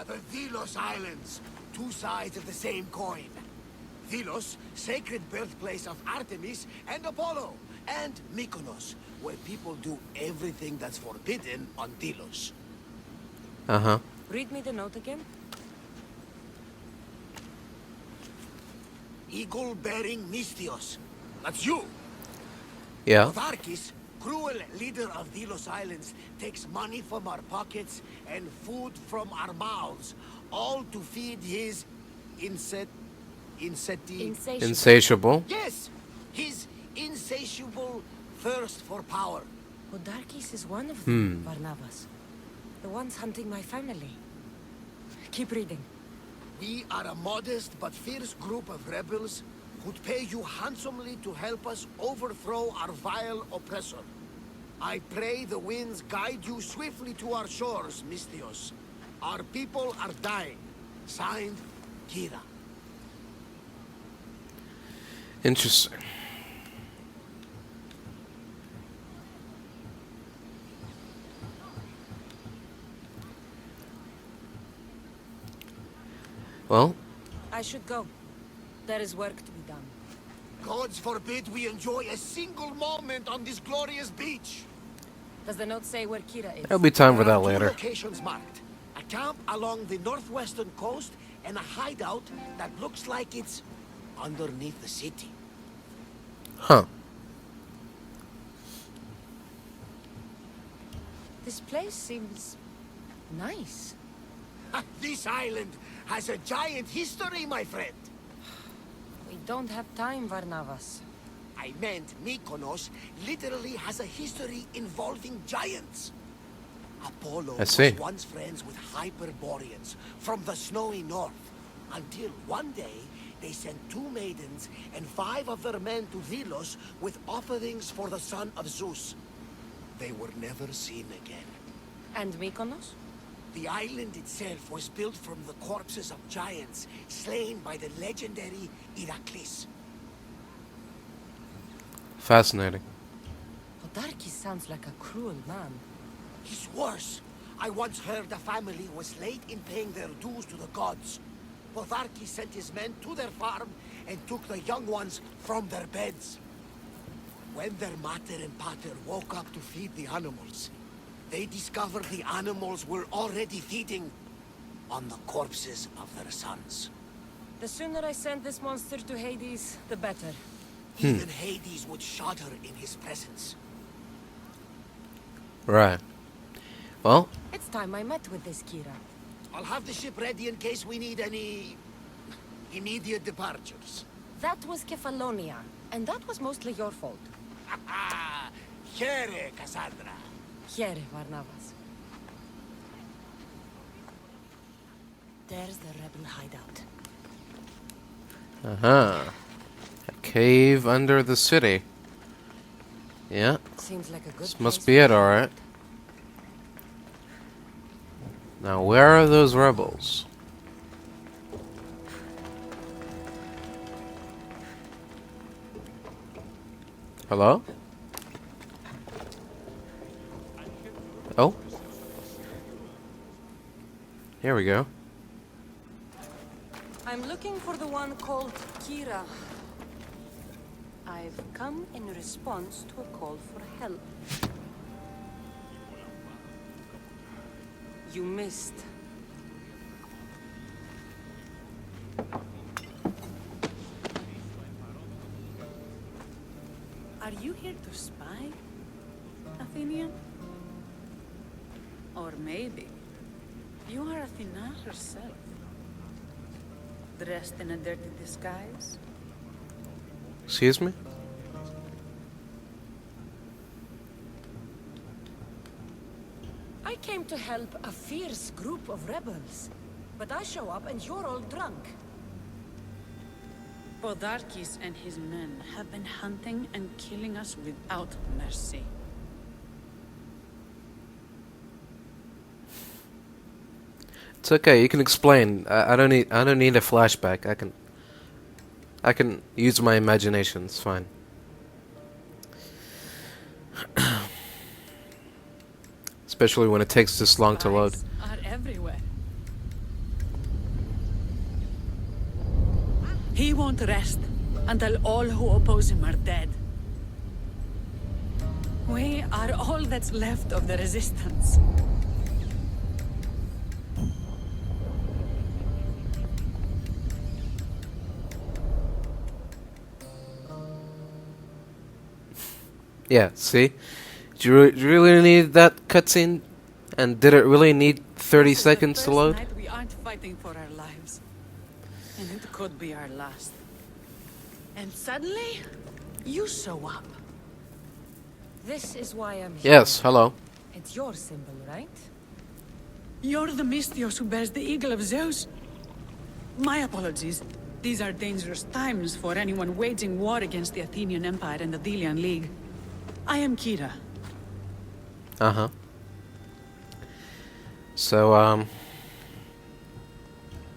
the Delos Islands. Two sides of the same coin. Delos, sacred birthplace of Artemis and Apollo. And Mykonos, where people do everything that's forbidden on Delos. Uh-huh. Read me the note again. Eagle-bearing Mystios. That's you. Yeah. Podarkes, cruel leader of Delos Islands, takes money from our pockets and food from our mouths, all to feed his Insatiable. Yes, his insatiable thirst for power. Podarkes is one of them, Barnabas. The ones hunting my family. Keep reading. We are a modest but fierce group of rebels who'd pay you handsomely to help us overthrow our vile oppressor. I pray the winds guide you swiftly to our shores, Mystios. Our people are dying. Signed, Kyra. Interesting. Well, I should go. There is work to be done. Gods forbid we enjoy a single moment on this glorious beach. Does the note say where Kyra is? there'll be time for There that are two later. locations marked. A camp along the northwestern coast and a hideout that looks like it's underneath the city. Huh. This place seems nice. This island has a giant history, my friend. We don't have time, Barnabas. I meant Mykonos literally has a history involving giants. Apollo I see. was once friends with Hyperboreans from the snowy north, until one day they sent 2 maidens and 5 of their men to Delos with offerings for the son of Zeus. They were never seen again. And Mykonos? The island itself was built from the corpses of giants slain by the legendary Heracles. Fascinating. Podarkes sounds like a cruel man. He's worse. I once heard the family was late in paying their dues to the gods. Podarkes sent his men to their farm and took the young ones from their beds. When their mater and pater woke up to feed the animals, they discovered the animals were already feeding on the corpses of their sons. The sooner I send this monster to Hades, the better. Even Hades would shudder in his presence. Right. Well, It's time I met with this Kyra. I'll have the ship ready in case we need any immediate departures. That was Kefalonia, and that was mostly your fault. Here, Kassandra. Here, Barnabas. There's the rebel hideout. uh-huh. A cave under the city. Yeah, Seems like a good this must place be for it, alright. Now, where are those rebels? Hello? Oh? Here we go. I'm looking for the one called Kyra. I've come in response to a call for help. You missed. Are you here to spy, Athenian? Or maybe you are Athena herself, dressed in a dirty disguise? Excuse me? I came to help a fierce group of rebels. But I show up and you're all drunk. Podarkes and his men have been hunting and killing us without mercy. It's okay, you can explain. I don't need a flashback. I can use my imagination, it's fine. Especially when it takes this long to load. Spies are everywhere. He won't rest until all who oppose him are dead. We are all that's left of the resistance. Yeah, see? Do you really need that cutscene? And did it really need 30 seconds to load? Night we aren't fighting for our lives. And it could be our last. And suddenly, you show up. This is why I'm here. Yes, hello. It's your symbol, right? You're the Mystios who bears the eagle of Zeus. My apologies. These are dangerous times for anyone waging war against the Athenian Empire and the Delian League. I am Kyra. Uh-huh. So,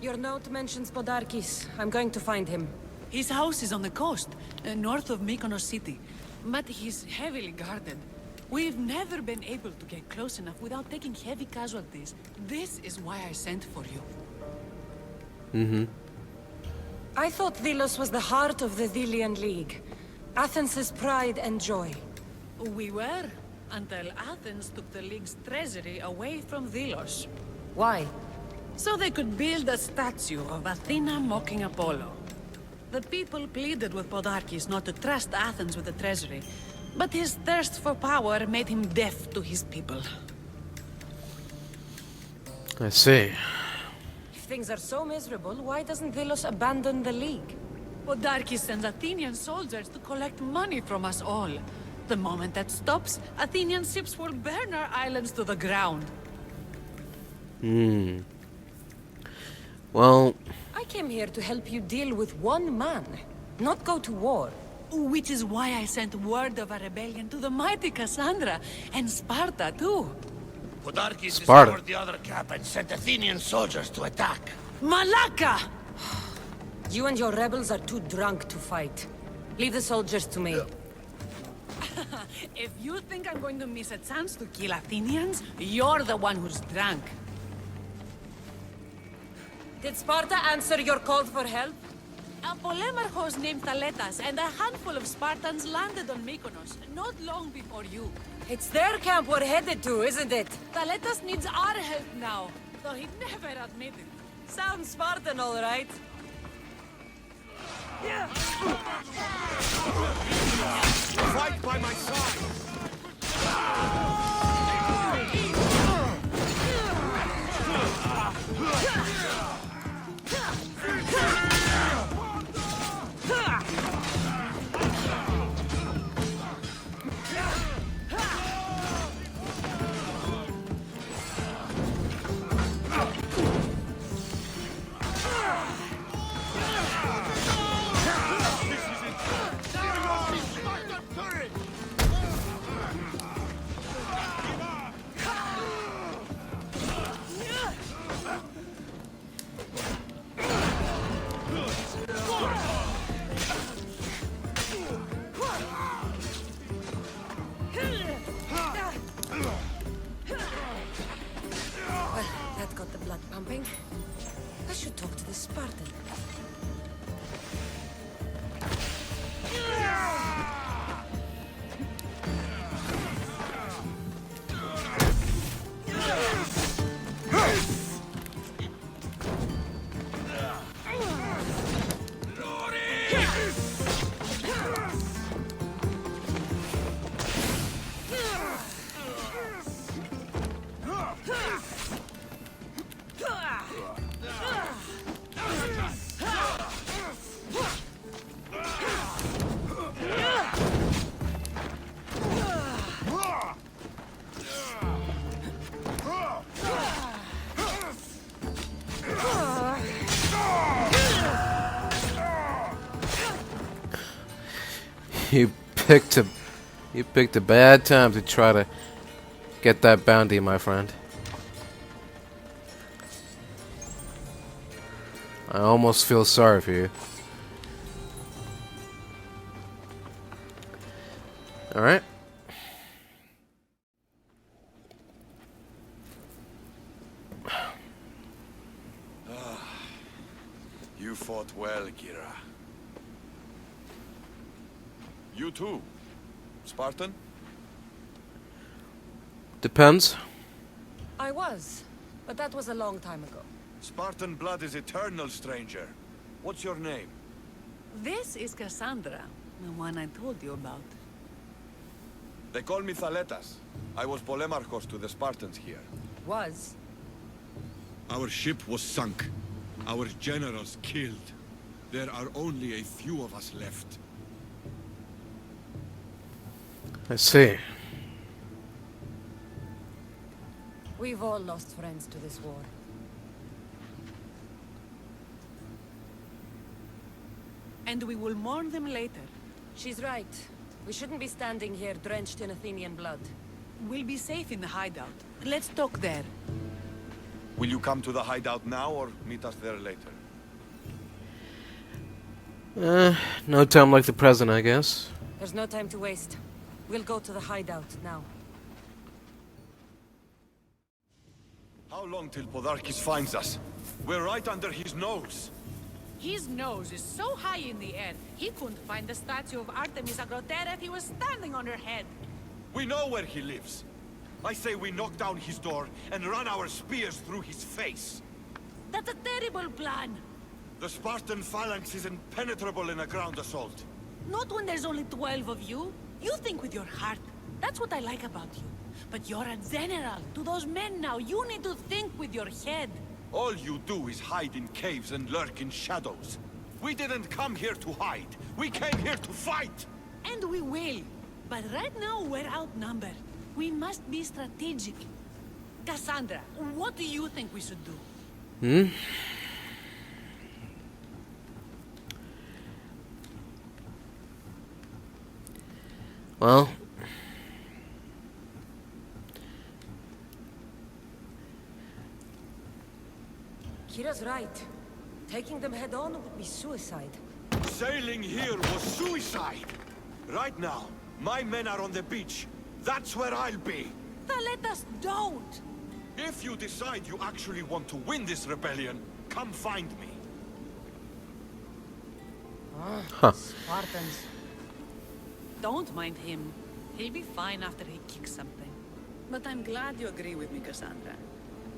Your note mentions Podarkes. I'm going to find him. His house is on the coast, north of Mykonos city. But he's heavily guarded. We've never been able to get close enough without taking heavy casualties. This is why I sent for you. mm-hmm. I thought Delos was the heart of the Delian League. Athens' pride and joy. We were, until Athens took the League's treasury away from Delos. Why? So they could build a statue of Athena mocking Apollo. The people pleaded with Podarkes not to trust Athens with the treasury, but his thirst for power made him deaf to his people. I see. If things are so miserable, why doesn't Delos abandon the League? Podarkes sends Athenian soldiers to collect money from us all. The moment that stops, Athenian ships will burn our islands to the ground. Well, I came here to help you deal with one man, not go to war. Which is why I sent word of a rebellion to the mighty Kassandra, and Sparta too. Podarkes Sparta. discovered the other camp and sent Athenian soldiers to attack. Malaka! You and your rebels are too drunk to fight. Leave the soldiers to me. If you think I'm going to miss a chance to kill Athenians, you're the one who's drunk. Did Sparta answer your call for help? A polemarchos named Thaletas and a handful of Spartans landed on Mykonos, not long before you. It's their camp we're headed to, isn't it? Thaletas needs our help now, though he'd never admit it. Sounds Spartan, all right. Fight by my side! That got the blood pumping. I should talk to the Spartan. You picked a bad time to try to get that bounty, my friend. I almost feel sorry for you. Alright. You fought well, Kyra. You too, Spartan? Depends. I was, but that was a long time ago. Spartan blood is eternal, stranger. What's your name? This is Kassandra, the one I told you about. They call me Thaletas. I was Polemarchos to the Spartans here. Was. Our ship was sunk. Our generals killed. There are only a few of us left. I see. We've all lost friends to this war. And we will mourn them later. She's right. We shouldn't be standing here drenched in Athenian blood. We'll be safe in the hideout. Let's talk there. Will you come to the hideout now or meet us there later? No time like the present, I guess. There's no time to waste. We'll go to the hideout now. How long till Podarkes finds us? We're right under his nose. His nose is so high in the air, he couldn't find the statue of Artemis Agrotera if he was standing on her head. We know where he lives. I say we knock down his door and run our spears through his face. That's a terrible plan. The Spartan phalanx is impenetrable in a ground assault. Not when there's only 12 of you. You think with your heart. That's what I like about you. But you're a general. To those men now, you need to think with your head. All you do is hide in caves and lurk in shadows. We didn't come here to hide. We came here to fight! And we will. But right now, we're outnumbered. We must be strategic. Kassandra, what do you think we should do? Well, Kyra's right. Taking them head on would be suicide. Sailing here was suicide! Right now, my men are on the beach. That's where I'll be. Thaletas, don't! If you decide you actually want to win this rebellion, come find me. Spartans. Don't mind him. He'll be fine after he kicks something. But I'm glad you agree with me, Kassandra.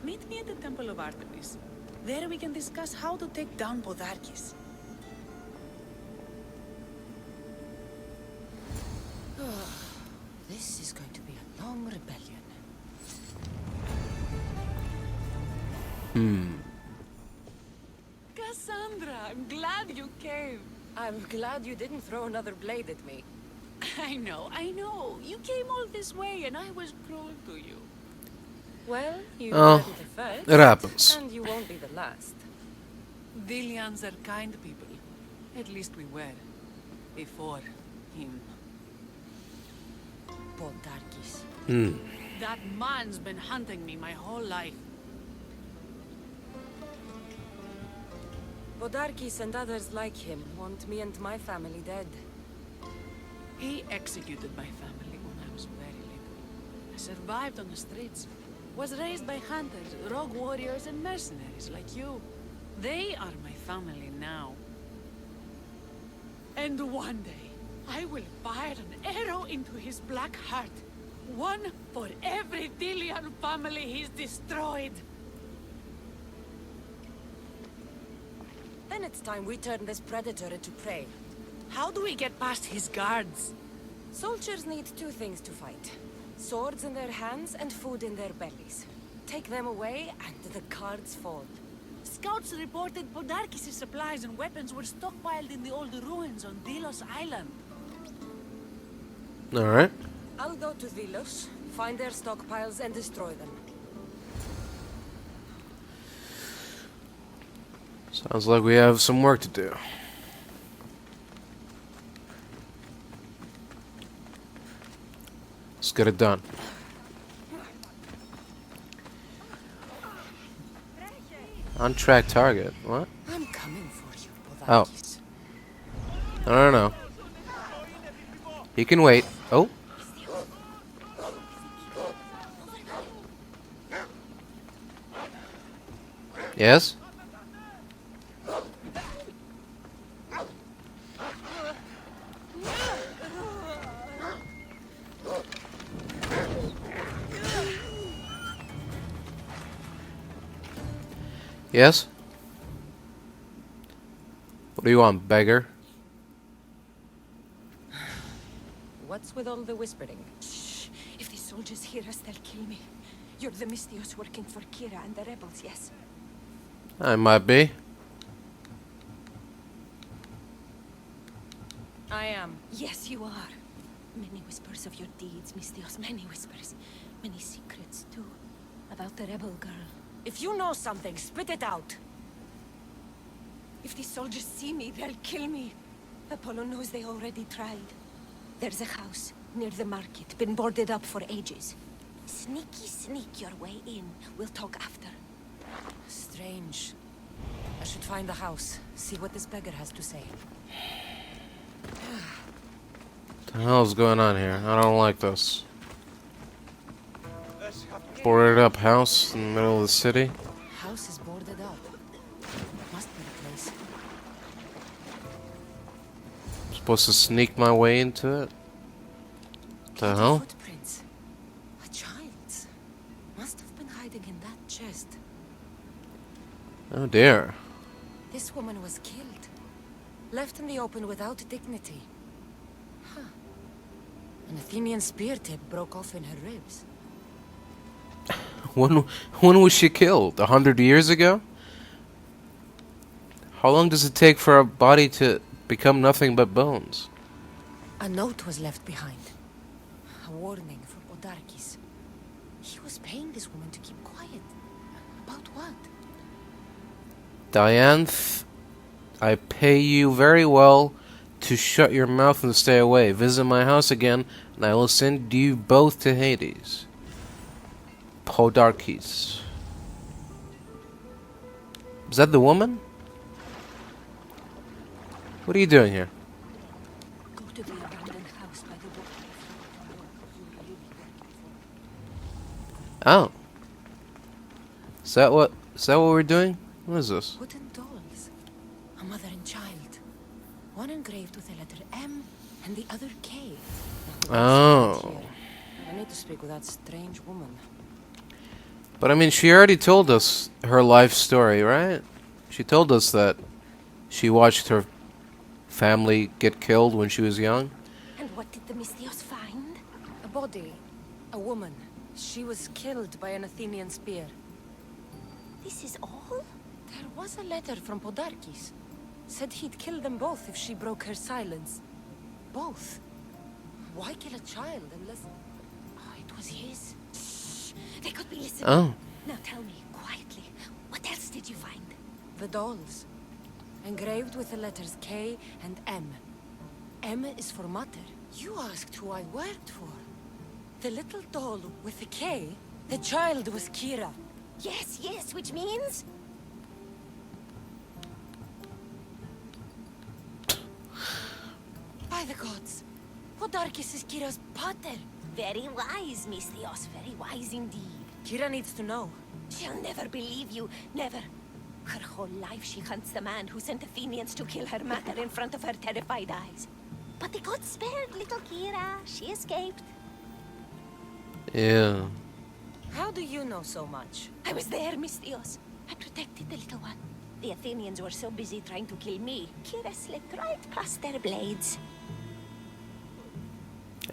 Meet me at the Temple of Artemis. There we can discuss how to take down Podarkes. This is going to be a long rebellion. Kassandra, I'm glad you came. I'm glad you didn't throw another blade at me. I know. You came all this way and I was cruel to you. Well, you Oh, weren't the first. it happens. And you won't be the last. Delians are kind people. At least we were. Before him. Podarkes. That man's been hunting me my whole life. Podarkes and others like him want me and my family dead. He executed my family when I was very little. I survived on the streets. Was raised by hunters, rogue warriors, and mercenaries like you. They are my family now. And one day, I will fire an arrow into his black heart. One for every Delian family he's destroyed. Then it's time we turn this predator into prey. How do we get past his guards? Soldiers need two things to fight. Swords in their hands and food in their bellies. Take them away and the cards fall. Scouts reported Podarkes' supplies and weapons were stockpiled in the old ruins on Delos Island. Alright. I'll go to Delos, find their stockpiles and destroy them. Sounds like we have some work to do. Let's get it done. On track target. What? I'm coming for you, Oh. Podarkes. I don't know. He can wait. Oh. Yes? Yes? What do you want, beggar? What's with all the whispering? Shh. If the soldiers hear us, they'll kill me. You're the Mystios working for Kyra and the rebels, yes? I might be. I am. Yes, you are. Many whispers of your deeds, Mystios. Many whispers. Many secrets, too. About the rebel girl. If you know something, spit it out. If the soldiers see me, they'll kill me. Apollo knows they already tried. There's a house near the market, been boarded up for ages. Sneak your way in. We'll talk after. Strange. I should find the house, see what this beggar has to say. What the hell's going on here? I don't like this. Boarded up house in the middle of the city. House is boarded up. Must be the place. I'm supposed to sneak my way into it? What the hell? Footprints. A child's. Must have been hiding in that chest. Oh dear. This woman was killed. Left in the open without dignity. Huh. An Athenian spear tip broke off in her ribs. When was she killed? 100 years ago? How long does it take for a body to become nothing but bones? A note was left behind. A warning for Podarkes. He was paying this woman to keep quiet. About what? Dianthe, I pay you very well to shut your mouth and stay away. Visit my house again, and I will send you both to Hades. Podarkes. Is that the woman? What are you doing here? Go to the abandoned house by the water. Oh. Is that what we're doing? What is this? Wooden dolls. A mother and child. One engraved with the letter M and the other K. Oh. I need to speak with that strange woman. But I mean, she already told us her life story, right? She told us that she watched her family get killed when she was young. And what did the Mystios find? A body. A woman. She was killed by an Athenian spear. This is all? There was a letter from Podarkes. Said he'd kill them both if she broke her silence. Both. Why kill a child unless... Oh, it was his. Shh. They could be listening. Oh. Now tell me, quietly, what else did you find? The dolls. Engraved with the letters K and M. M is for mother. You asked who I worked for. The little doll with the K, the child was Kyra. Yes, yes, which means? By the gods, Podarkes is Kyra's pater. Very wise, Mystios, very wise indeed. Kyra needs to know. She'll never believe you, never. Her whole life she hunts the man who sent Athenians to kill her mater in front of her terrified eyes. But the gods spared little Kyra. She escaped. Yeah. How do you know so much? I was there, Mystios. I protected the little one. The Athenians were so busy trying to kill me, Kyra slipped right past their blades.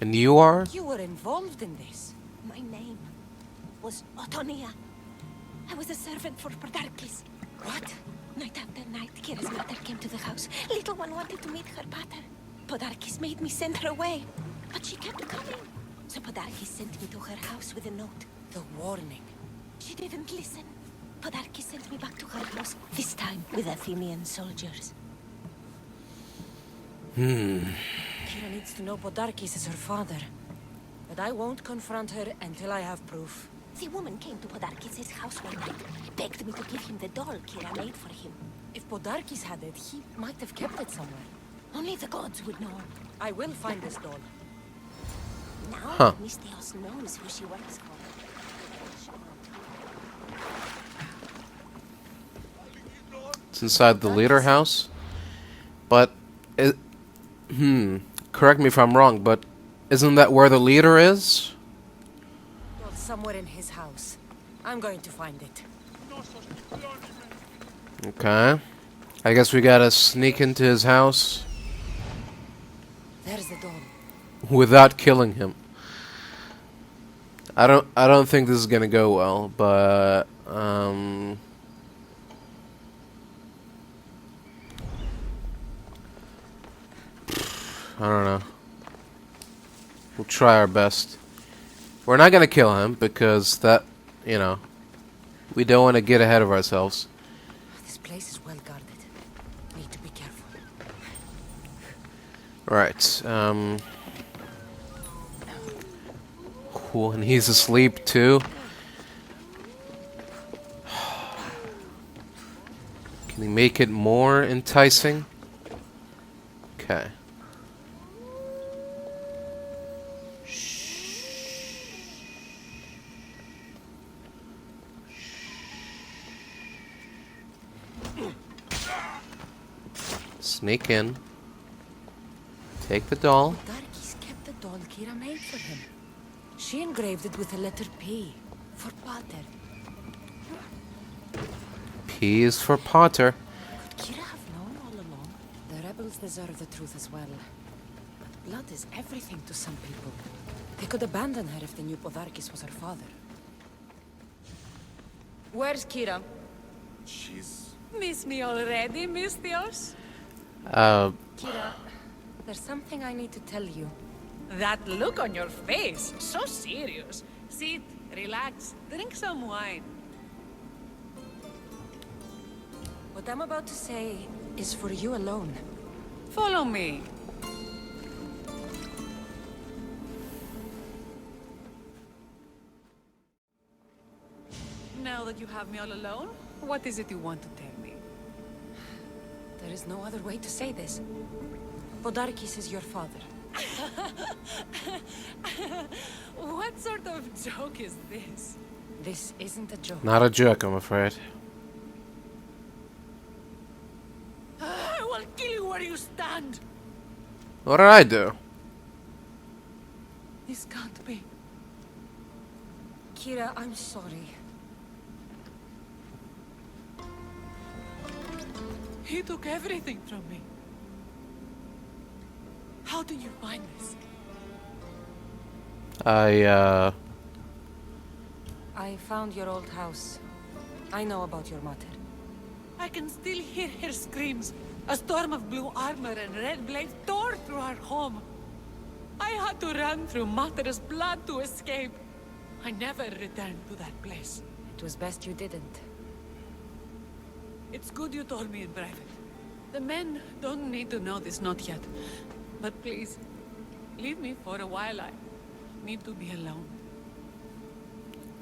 And you are? You were involved in this. My name was Otonia. I was a servant for Podarkes. What? Night after night, Kyra's mother came to the house. Little one wanted to meet her pater. Podarkes made me send her away, but she kept coming. So Podarkes sent me to her house with a note. The warning. She didn't listen. Podarkes sent me back to her house, this time with Athenian soldiers. Kyra needs to know Podarkes is her father. But I won't confront her until I have proof. The woman came to Podarkes' house one night, begged me to give him the doll Kyra made for him. If Podarkes had it, he might have kept it somewhere. Only the gods would know. I will find this doll. Now Mystios knows who she works for. It's inside the leader house. But correct me if I'm wrong, but isn't that where the leader is? Doll somewhere in his house. I'm going to find it. Okay. I guess we gotta sneak into his house There's the door. without killing him. I don't think this is gonna go well, but I don't know. We'll try our best. We're not gonna kill him because that, you know, we don't want to get ahead of ourselves. This place is well guarded. Need to be careful. Right. Cool, and he's asleep too. Can he make it more enticing? Okay. Sneak in. Take the doll. Podarkes kept the doll Kyra made for him. She engraved it with the letter P for Pater. P is for Potter. Could Kyra have known all along? The rebels deserve the truth as well. But blood is everything to some people. They could abandon her if they knew Podarkes was her father. Where's Kyra? She's... Miss me already, Mistios? Kyra, there's something I need to tell you. That look on your face, so serious. Sit, relax, drink some wine. What I'm about to say is for you alone. Follow me. Now that you have me all alone, what is it you want to tell me? There is no other way to say this. Podarkes is your father. What sort of joke is this? This isn't a joke. Not a joke, I'm afraid. I will kill you where you stand. What did I do? This can't be. Kyra, I'm sorry. He took everything from me. How did you find this? I found your old house. I know about your mother. I can still hear her screams. A storm of blue armor and red blades tore through our home. I had to run through Mater's blood to escape. I never returned to that place. It was best you didn't. It's good you told me in private. The men don't need to know this, not yet. But please, leave me for a while. I need to be alone.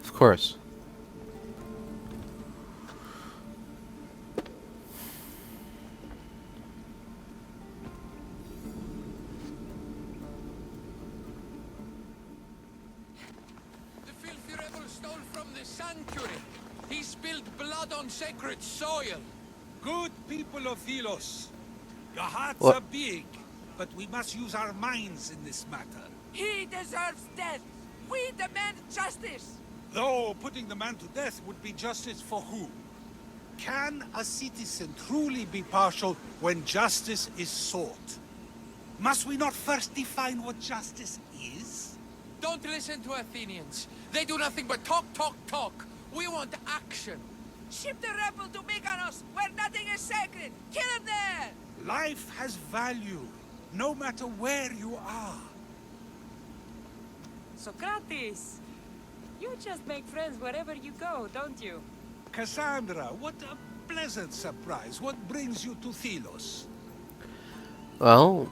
Of course. The filthy rebel stole from the sanctuary. He spilled blood on sacred soil. Good people of Delos, your hearts What? are big, but we must use our minds in this matter. He deserves death. We demand justice. Though putting the man to death would be justice for who? Can a citizen truly be partial when justice is sought? Must we not first define what justice is? Don't listen to Athenians. They do nothing but talk, talk, talk. We want action. Ship the rebel to Mykonos, where nothing is sacred. Kill him there! Life has value, no matter where you are. Sokrates! You just make friends wherever you go, don't you? Kassandra, what a pleasant surprise. What brings you to Delos? Well,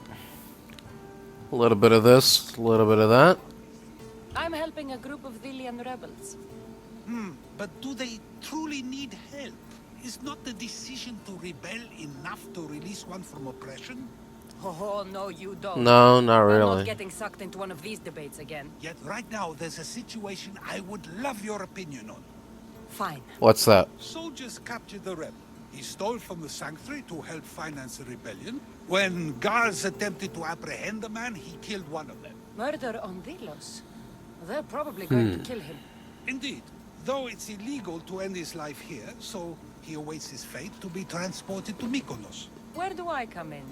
a little bit of this, a little bit of that. I'm helping a group of Delian rebels. But do they truly need help? Is not the decision to rebel enough to release one from oppression? Oh, no, you don't. No, not I'm really. not getting sucked into one of these debates again. Yet right now there's a situation I would love your opinion on. Fine. What's that? Soldiers captured the rebel. He stole from the sanctuary to help finance the rebellion. When guards attempted to apprehend the man, he killed one of them. Murder on Delos. They're probably going to kill him. Indeed, Though it's illegal to end his life here, so he awaits his fate to be transported to Mykonos. Where do I come in?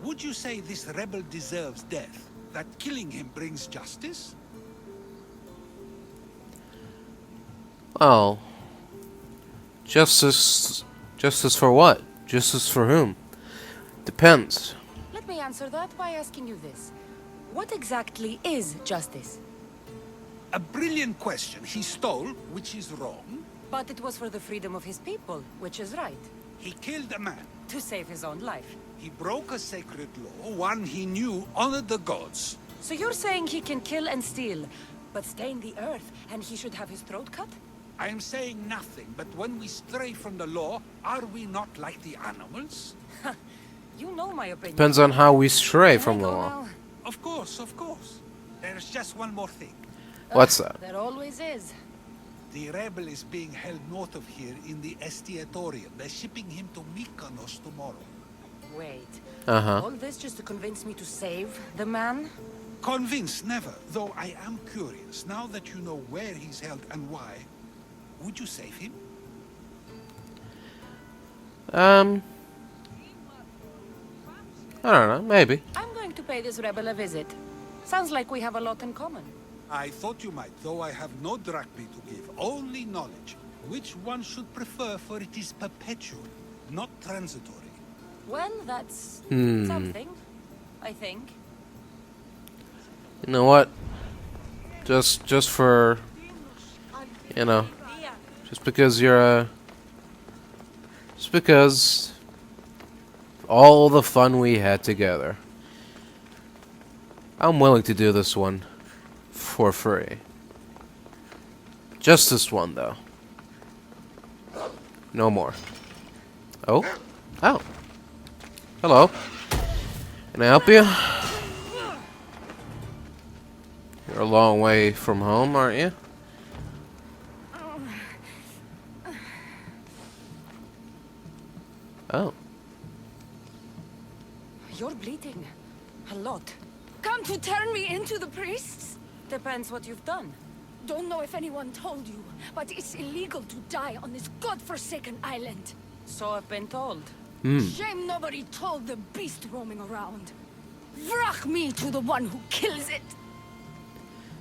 Would you say this rebel deserves death? That killing him brings justice? Well, justice for what? Justice for whom? Depends. Let me answer that by asking you this. What exactly is justice? A brilliant question. He stole, which is wrong. But it was for the freedom of his people, which is right. He killed a man. To save his own life. He broke a sacred law, one he knew honored the gods. So you're saying he can kill and steal, but stain the earth, and he should have his throat cut? I am saying nothing, but when we stray from the law, are we not like the animals? You know my opinion. Depends on how we stray Can I from the go law. now? Of course, of course. There's just one more thing. What's that? There always is. The rebel is being held north of here in the Estiatorium. They're shipping him to Mykonos tomorrow. Wait. Uh-huh. All this just to convince me to save the man? Convinced, never. Though I am curious, now that you know where he's held and why, would you save him? I don't know, maybe. I'm going to pay this rebel a visit. Sounds like we have a lot in common. I thought you might, though I have no drachmae to give, only knowledge. Which one should prefer, for it is perpetual, not transitory. Well, that's something, I think. You know what? Just for, you know, just because you're just because all the fun we had together, I'm willing to do this one for free. Just this one, though. No more. Oh? Oh. Hello. Can I help you? You're a long way from home, aren't you? Oh. You're bleeding. A lot. Come to turn me into the priests? Depends what you've done. Don't know if anyone told you, but it's illegal to die on this godforsaken island. So I've been told. Shame nobody told the beast roaming around. Vrach me to the one who kills it.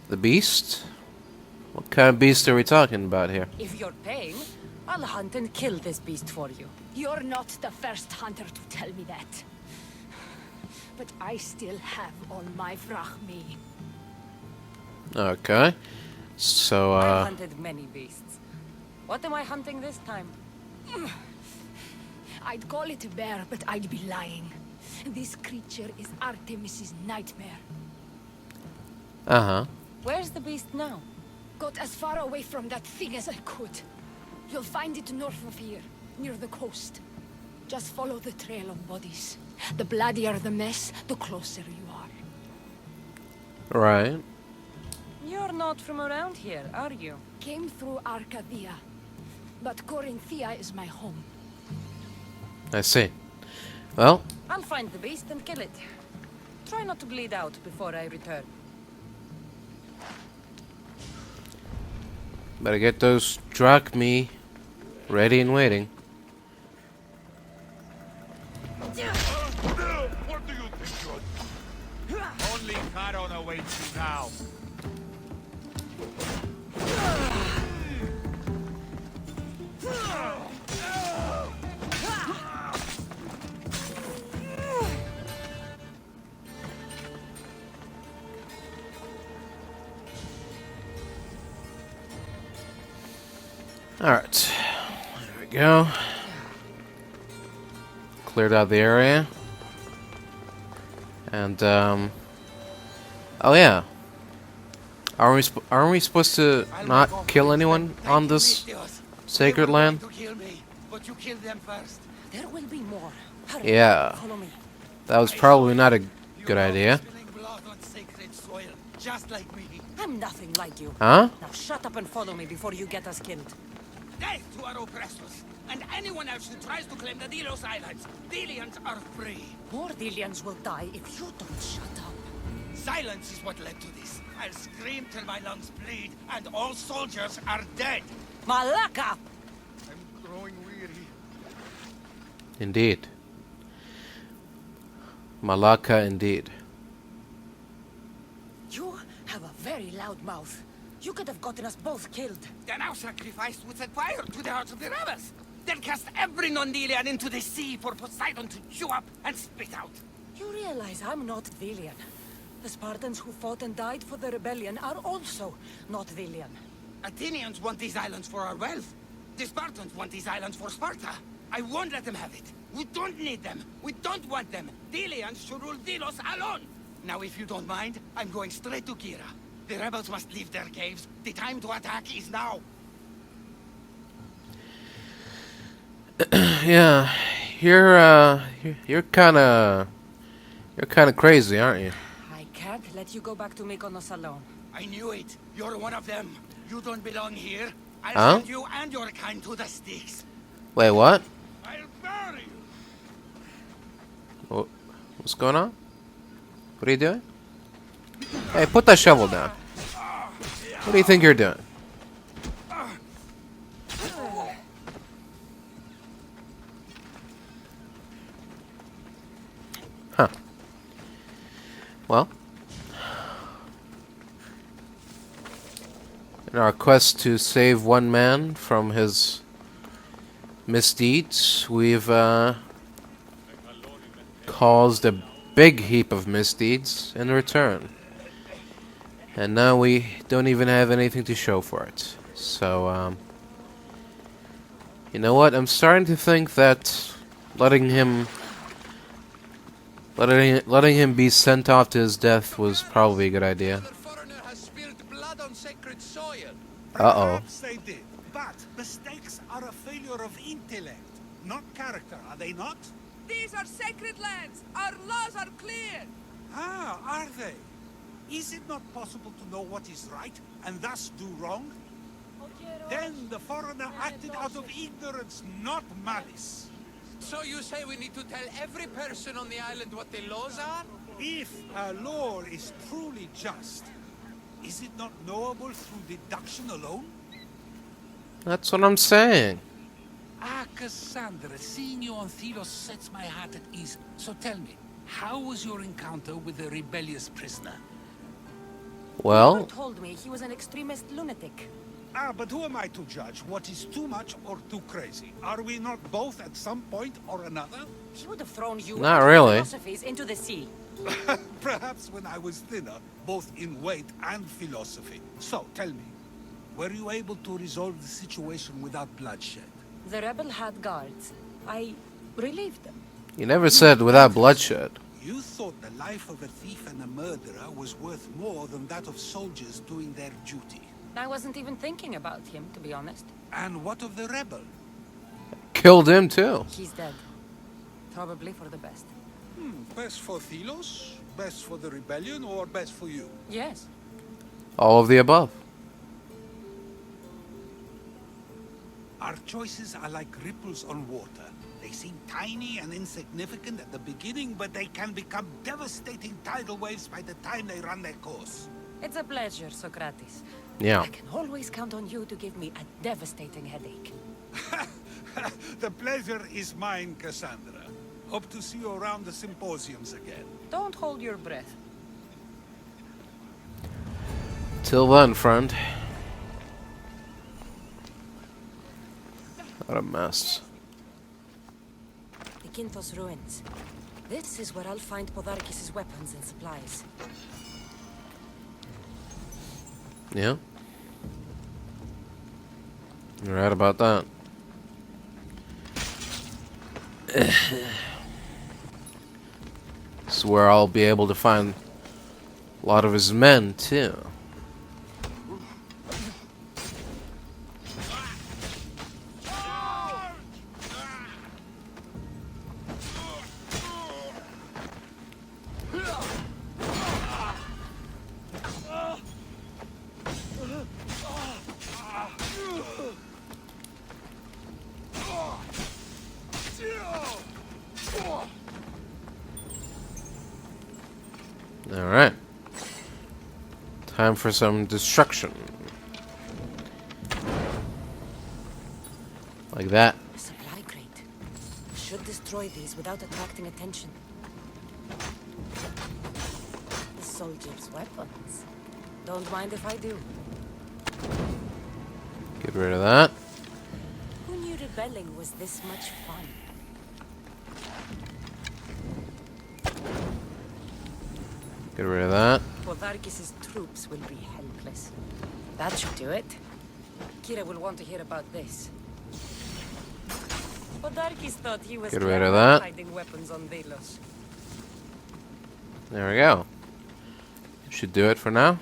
The beast? What kind of beast are we talking about here? If you're paying, I'll hunt and kill this beast for you. You're not the first hunter to tell me that. But I still have all my vrach me. Okay. So, I've hunted many beasts. What am I hunting this time? I'd call it a bear, but I'd be lying. This creature is Artemis's nightmare. uh-huh. Where's the beast now? Got as far away from that thing as I could. You'll find it north of here, near the coast. Just follow the trail of bodies. The bloodier the mess, the closer you are. Right. You're not from around here, are you? Came through Arcadia, but Corinthia is my home. I see. Well, I'll find the beast and kill it. Try not to bleed out before I return. better get those drachmae ready and waiting. What do you think you're... Only Charon awaits you now. Alright. There we go. Cleared out the area. And, oh yeah. Aren't we supposed to not kill anyone on this sacred land? To kill me, but you killed them first. There will be more. Hurry. Yeah. Follow me. That was probably not a good idea. Spilling blood on sacred soil, just like me. I'm nothing like you. Huh? Now shut up and follow me before you get us killed. Death to our oppressors, and anyone else who tries to claim the Delos Islands. Delians are free. More Delians will die if you don't shut up. Silence is what led to this. I'll scream till my lungs bleed, and all soldiers are dead. Malaka! I'm growing weary. Indeed. Malaka, indeed. You have a very loud mouth. You could have gotten us both killed. Then our sacrifice would set fire to the hearts of the rebels. Then cast every non-Delian into the sea for Poseidon to chew up and spit out. You realize I'm not Delian. The Spartans who fought and died for the rebellion are also not Delian. Athenians want these islands for our wealth. The Spartans want these islands for Sparta. I won't let them have it. We don't need them. We don't want them. Delians should rule Delos alone. Now, if you don't mind, I'm going straight to Kyra. The rebels must leave their caves. The time to attack is now. Yeah, you're kind of crazy, aren't you? I can't let you go back to Mykonos alone. I knew it. You're one of them. You don't belong here. I'll Huh? send you and your kind to the sticks. Wait, what? I'll bury you. What's going on? What are you doing? Hey, put that shovel down. What do you think you're doing? Huh. Well, in our quest to save one man from his misdeeds, we've caused a big heap of misdeeds in return. And now we don't even have anything to show for it. So, you know what? I'm starting to think that letting him be sent off to his death was probably a good idea. The foreigner has spilled blood on sacred soil. Uh-oh. Perhaps they did, but mistakes are a failure of intellect, not character, are they not? These are sacred lands. Our laws are clear. Ah, are they? Is it not possible to know what is right, and thus do wrong? Then the foreigner acted out of ignorance, not malice. So you say we need to tell every person on the island what the laws are? If a law is truly just, is it not knowable through deduction alone? That's what I'm saying. Ah, Kassandra, seeing you on Delos sets my heart at ease. So tell me, how was your encounter with the rebellious prisoner? You Well, told me he was an extremist lunatic. Ah, but who am I to judge what is too much or too crazy? Are we not both at some point or another? He would have thrown you Not and your really. philosophies into the sea. Perhaps when I was thinner, both in weight and philosophy. So, tell me, were you able to resolve the situation without bloodshed? The rebel had guards. I relieved them. you never said without bloodshed. You thought the life of a thief and a murderer was worth more than that of soldiers doing their duty. I wasn't even thinking about him, to be honest. And what of the rebel? Killed him too. He's dead. Probably for the best. Best for Delos? Best for the rebellion, or best for you? Yes. All of the above. Our choices are like ripples on water. They seem tiny and insignificant at the beginning, but they can become devastating tidal waves by the time they run their course. It's a pleasure, Sokratis. Yeah. I can always count on you to give me a devastating headache. The pleasure is mine, Kassandra. Hope to see you around the symposiums again. Don't hold your breath. Till then, friend. What a mess. The Kinthos ruins. This is where I'll find Podarkes' weapons and supplies. Yeah. You're right about that. This is where I'll be able to find a lot of his men, too. Alright. Time for some destruction. Like that. A supply crate. Should destroy these without attracting attention. The soldiers' weapons. Don't mind if I do. Get rid of that. Who knew rebelling was this much fun? Get rid of that. Podarkes' troops will be helpless. That should do it. Kyra will want to hear about this. Podarkes thought he was Get rid of clever that. hiding weapons on Delos. There we go. Should do it for now.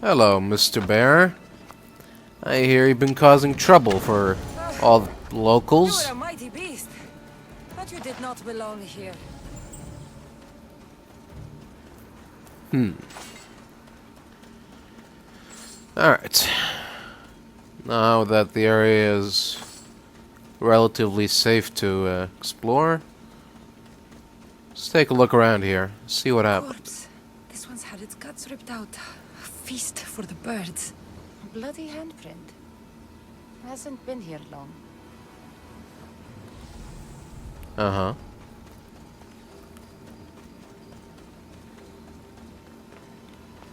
Hello, Mr. Bear. I hear you've been causing trouble for all the You locals. are a mighty beast, but you did not belong here. Alright. Now that the area is relatively safe to explore, let's take a look around here. See what happens. Corpse. This one's had its guts ripped out. A feast for the birds. A bloody handprint. Hasn't been here long. Uh-huh.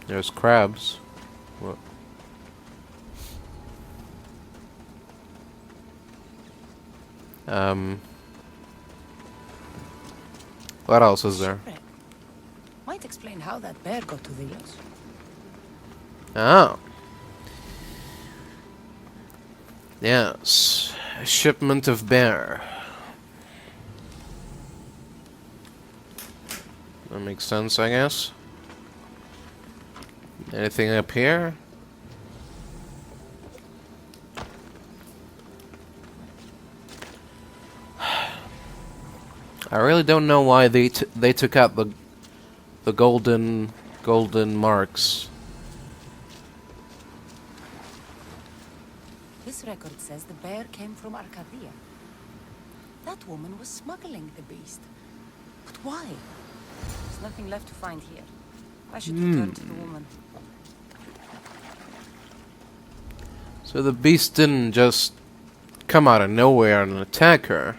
There's crabs. What? What else is there? Shipwreck. Might explain how that bear got to Delos. Oh. Yes. A shipment of bear. That makes sense, I guess. Anything up here? I really don't know why they took out the golden marks. This record says the bear came from Arcadia. That woman was smuggling the beast. But why? There's nothing left to find here. I should return to the woman. So the beast didn't just come out of nowhere and attack her.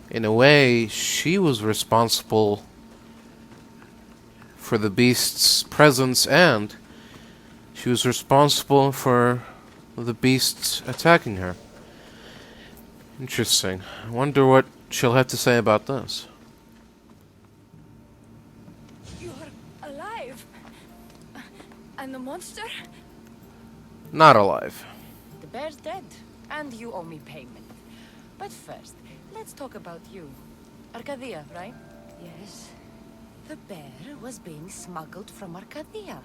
In a way, she was responsible for the beast's presence, and she was responsible for the beast attacking her. Interesting. I wonder what she'll have to say about this. You're alive? And the monster? Not alive. The bear's dead, and you owe me payment. But first, let's talk about you. Arcadia, right? Yes. The bear was being smuggled from Arcadia.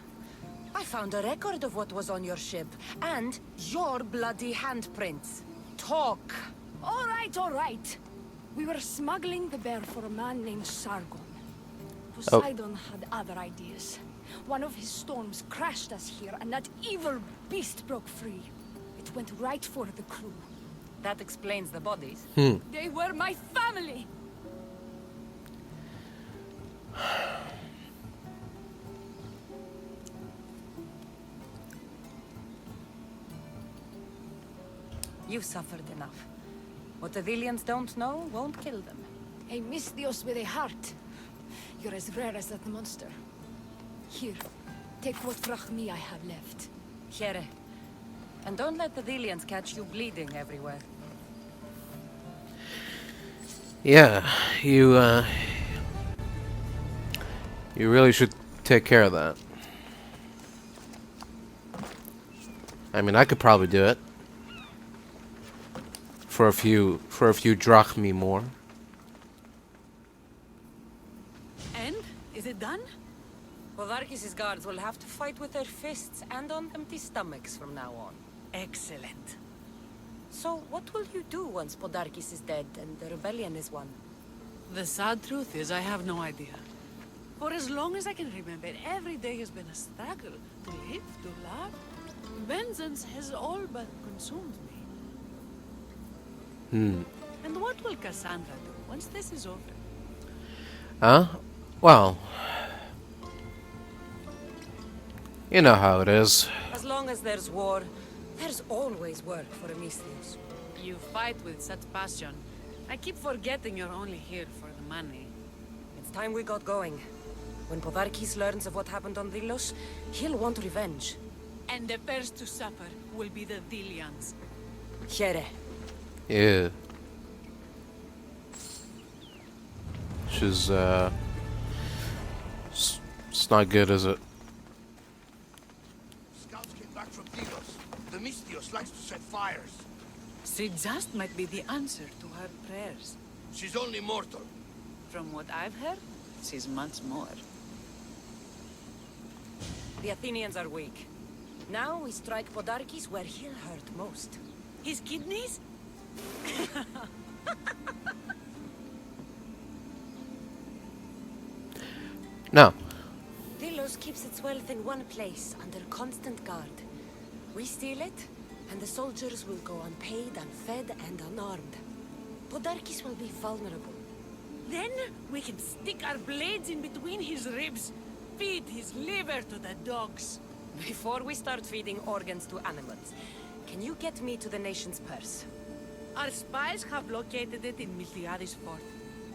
I found a record of what was on your ship, and your bloody handprints. Talk! All right. We were smuggling the bear for a man named Sargon. Poseidon had other ideas. One of his storms crashed us here, and that evil beast broke free. It went right for the crew. That explains the bodies. They were my family! You've suffered enough. What the Vilians don't know won't kill them. A Misthios with a heart. You're as rare as that monster. Here, take what Frachmi I have left. Here. And don't let the Vilians catch you bleeding everywhere. Yeah, you really should take care of that. I mean, I could probably do it. For a few drachmi more. And? Is it done? Podarkes' guards will have to fight with their fists and on empty stomachs from now on. Excellent. So, what will you do once Podarkes is dead and the rebellion is won? The sad truth is I have no idea. For as long as I can remember, every day has been a struggle. To live, to love. Vengeance has all but consumed me. And And what will Kassandra do once this is over? Huh? Well, you know how it is. As long as there's war, there's always work for Amistios. You fight with such passion. I keep forgetting you're only here for the money. It's time we got going. When Podarkes learns of what happened on Delos, he'll want revenge. And the first to suffer will be the Delians. Here. Yeah. She's, it's not good, is it? Scouts came back from Delos. The Mistios likes to set fires. She just might be the answer to her prayers. She's only mortal. From what I've heard, she's much more. The Athenians are weak. Now we strike Podarkes where he'll hurt most. His kidneys? No. Delos keeps its wealth in one place, under constant guard. We steal it, and the soldiers will go unpaid, unfed, and unarmed. Podarkes will be vulnerable. Then we can stick our blades in between his ribs, feed his liver to the dogs. Before we start feeding organs to animals, can you get me to the nation's purse? Our spies have located it in Miltiades fort.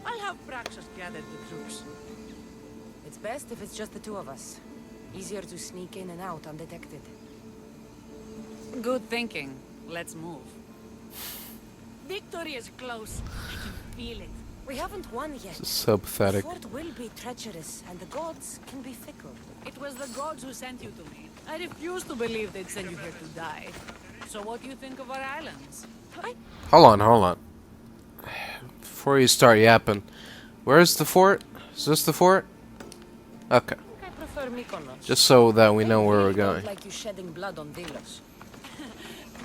I'll have Praxos gather the troops. It's best if it's just the two of us. Easier to sneak in and out undetected. Good thinking. Let's move. Victory is close. I can feel it. We haven't won yet. This is so pathetic. The fort will be treacherous, and the gods can be fickle. It was the gods who sent you to me. I refuse to believe they'd send you here to die. So what do you think of our islands? Hold on. Before you start yapping, where's the fort? Is this the fort? Okay. I prefer Mykonos. Just so that we know where we're Don't going. like you shedding blood on Delos.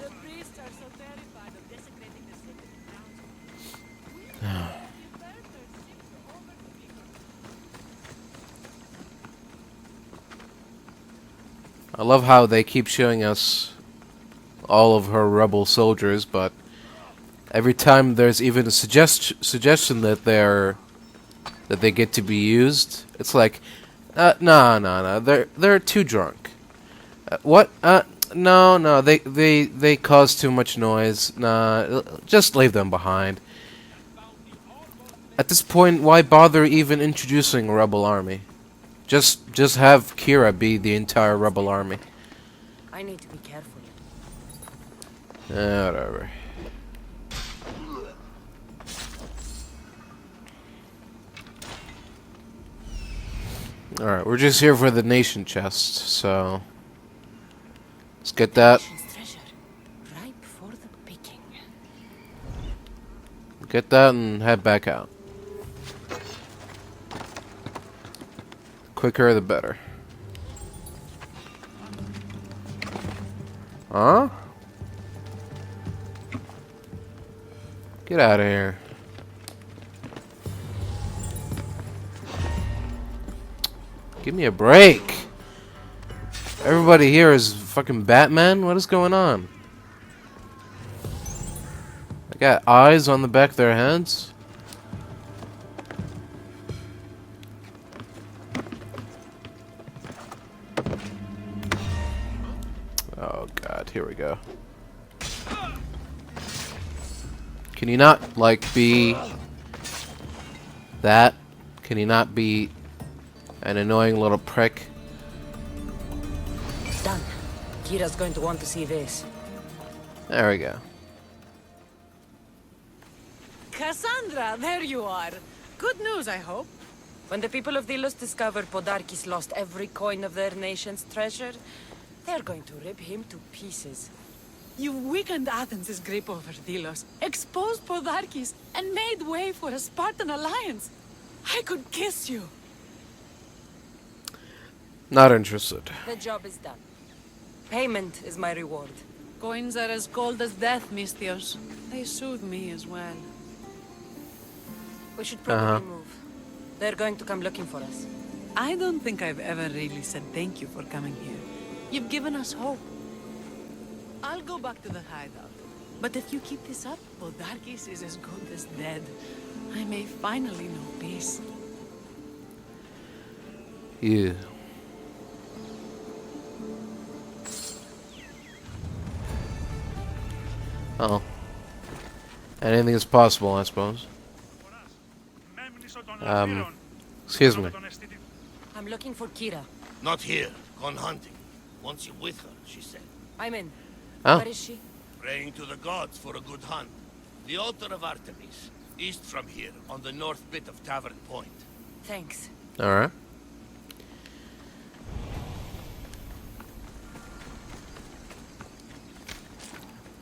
The priests are so terrified of desecrating the sacred grounds. I love how they keep showing us all of her rebel soldiers, but every time there's even a suggestion that they get to be used, it's like, no, they're too drunk. What? No, they cause too much noise. Nah, just leave them behind. At this point, why bother even introducing a rebel army? Just have Kyra be the entire rebel army. I need to be careful. Whatever. Alright, we're just here for the nation chest, so let's get that. Nation's treasure, ripe for the picking. Get that and head back out. Quicker the better. Huh? Get out of here. Give me a break. Everybody here is fucking Batman? What is going on? I got eyes on the back of their heads? Oh god, here we go. Can you not, like, be that? Can you not be an annoying little prick? Done. Kira's going to want to see this. There we go. Kassandra, there you are. Good news, I hope. When the people of Delos discover Podarkes lost every coin of their nation's treasure, they're going to rip him to pieces. You weakened Athens' grip over Delos, exposed Podarkes, and made way for a Spartan alliance. I could kiss you. Not interested. The job is done. Payment is my reward. Coins are as cold as death, Mistios. They soothe me as well. We should probably move. They're going to come looking for us. I don't think I've ever really said thank you for coming here. You've given us hope. I'll go back to the hideout. But if you keep this up, Podarkes is as good as dead. I may finally know peace. Yeah. Oh. Anything is possible, I suppose. Excuse me. I'm looking for Kyra. Not here. Gone hunting. Wants you with her, she said. I'm in. Oh. Where is she? Praying to the gods for a good hunt. The altar of Artemis, east from here, on the north bit of Tavern Point. Thanks. Alright.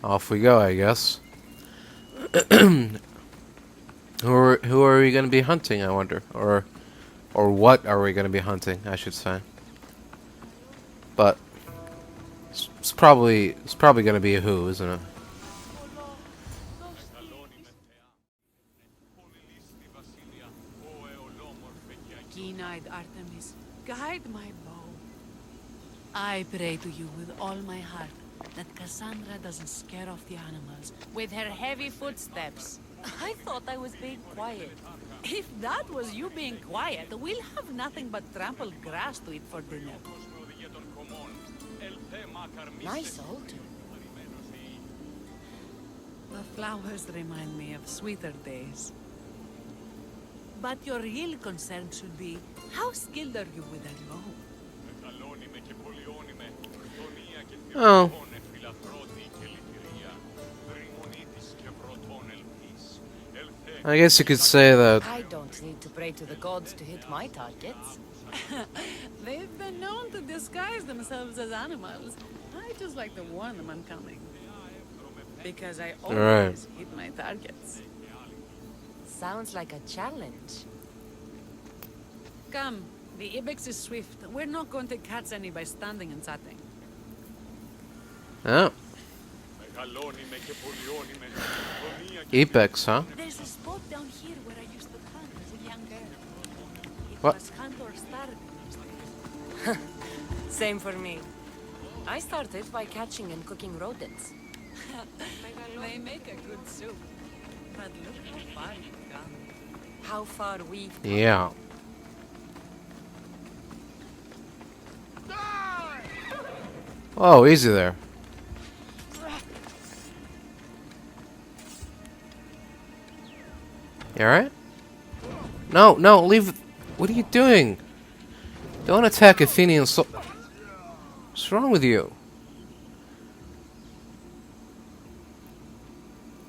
Off we go, I guess. Who are we gonna be hunting, I wonder? Or what are we gonna be hunting, I should say. But it's probably gonna be a who, isn't it? Keen-eyed Artemis, guide my bow. I pray to you with all my heart that Kassandra doesn't scare off the animals with her heavy footsteps. I thought I was being quiet. If that was you being quiet, we'll have nothing but trampled grass to eat for dinner. Nice altar. The flowers remind me of sweeter days. But your real concern should be, how skilled are you with a bow? Oh. I guess you could say that. I don't need to pray to the gods to hit my targets. They've been known to disguise themselves as animals. I just like to warn them I'm coming. Because I always hit my targets. Sounds like a challenge. Come, the ibex is swift. We're not going to catch any by standing and chatting. Oh. Apex, huh? There's a spot down here where I used to hunt as a young girl. It What? was hunt or starve. Same for me. I started by catching and cooking rodents. They make a good soup. But look how far you've gone. How far we've come. Yeah. Oh, easy there. You alright? No, no, leave. What are you doing? Don't attack Athenian What's wrong with you?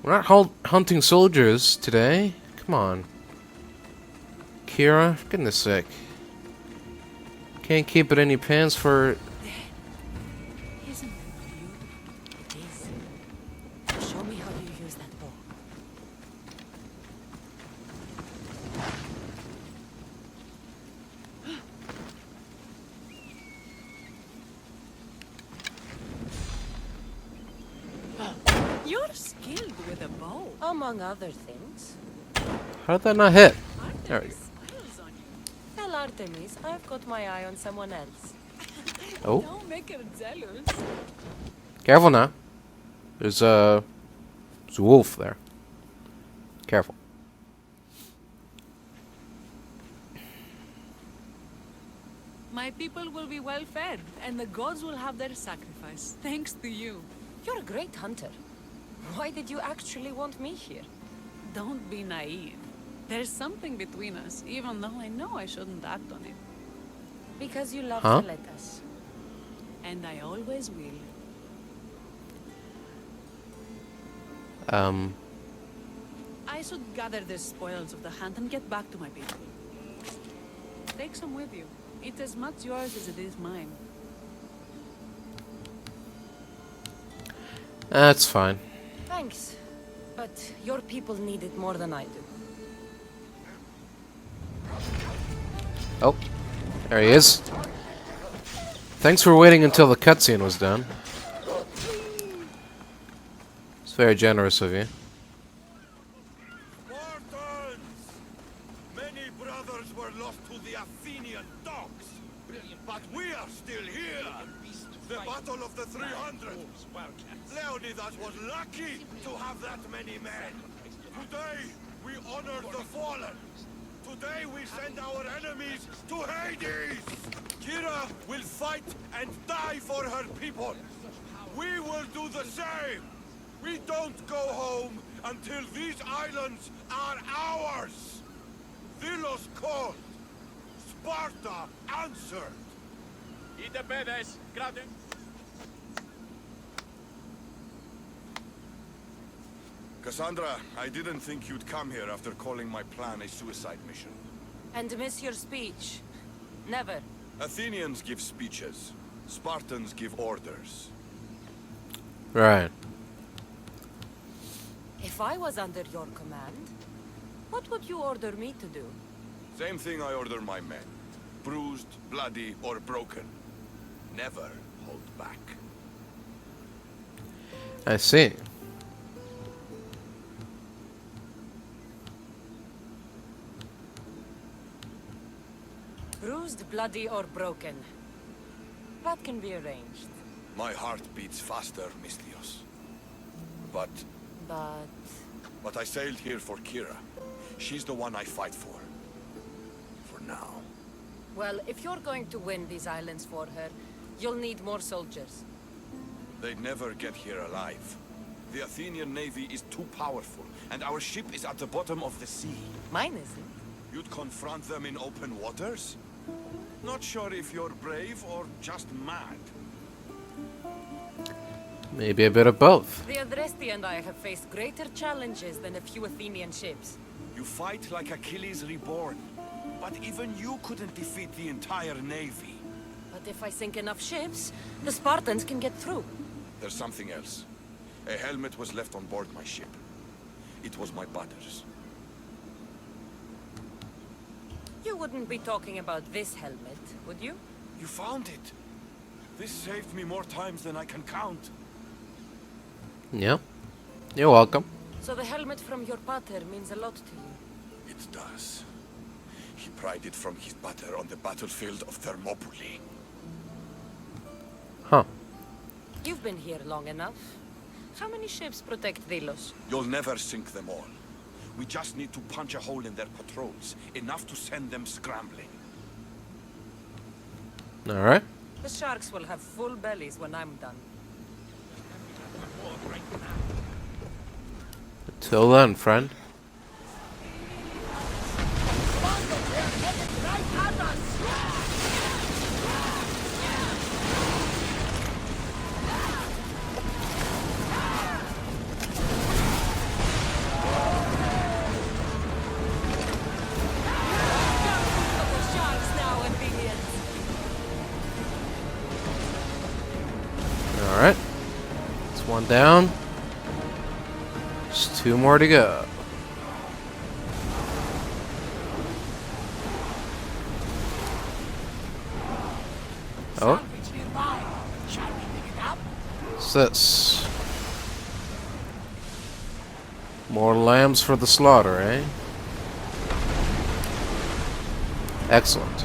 We're not hunting soldiers today. Come on. Kyra, for goodness sake. Can't keep it in your pants for... Isn't it beautiful? It is. Show me how you use that bow. You're skilled with a bow. Among other things. How did that not hit? There we go. Artemis smiles on you. Tell Artemis I've got my eye on someone else. Oh, Don't make her jealous. careful now. There's a wolf there. Careful. My people will be well fed, and the gods will have their sacrifice, thanks to you. You're a great hunter. Why did you actually want me here? Don't be naive. There's something between us, even though I know I shouldn't act on it. Because you love Huh? Thaletas. And I always will. I should gather the spoils of the hunt and get back to my people. Take some with you. It's as much yours as it is mine. That's fine. Thanks. But your people need it more than I do. Oh, there he is. Thanks for waiting until the cutscene was done. It's very generous of you. Spartans! Many brothers were lost to the Athenian dogs. But we are still here! The Battle of the 300! Leonidas was lucky to have that many men! Today, we honor the fallen! Today we send our enemies to Hades! Kyra will fight and die for her people! We will do the same! We don't go home until these islands are ours! Delos called! Sparta answered! Kassandra, I didn't think you'd come here after calling my plan a suicide mission. And miss your speech. Never. Athenians give speeches. Spartans give orders. Right. If I was under your command, what would you order me to do? Same thing I order my men. Bruised, bloody, or broken. Never hold back. I see. Bruised, bloody, or broken. That can be arranged. My heart beats faster, Misthios. But I sailed here for Kyra. She's the one I fight for. For now. Well, if you're going to win these islands for her, you'll need more soldiers. They'd never get here alive. The Athenian navy is too powerful, and our ship is at the bottom of the sea. Mine isn't. You'd confront them in open waters? Not sure if you're brave or just mad. Maybe a bit of both. The Adresti and I have faced greater challenges than a few Athenian ships. You fight like Achilles reborn. But even you couldn't defeat the entire navy. But if I sink enough ships, the Spartans can get through. There's something else. A helmet was left on board my ship. It was my brother's. You wouldn't be talking about this helmet, would you? You found it. This saved me more times than I can count. Yep. You're welcome. So the helmet from your pater means a lot to you? It does. He pried it from his pater on the battlefield of Thermopylae. Huh. You've been here long enough. How many ships protect Delos? You'll never sink them all. We just need to punch a hole in their patrols, enough to send them scrambling. Alright. The sharks will have full bellies when I'm done. Till then, friend. Alright. That's one down. Just two more to go. Oh. What's this? More lambs for the slaughter, eh? Excellent.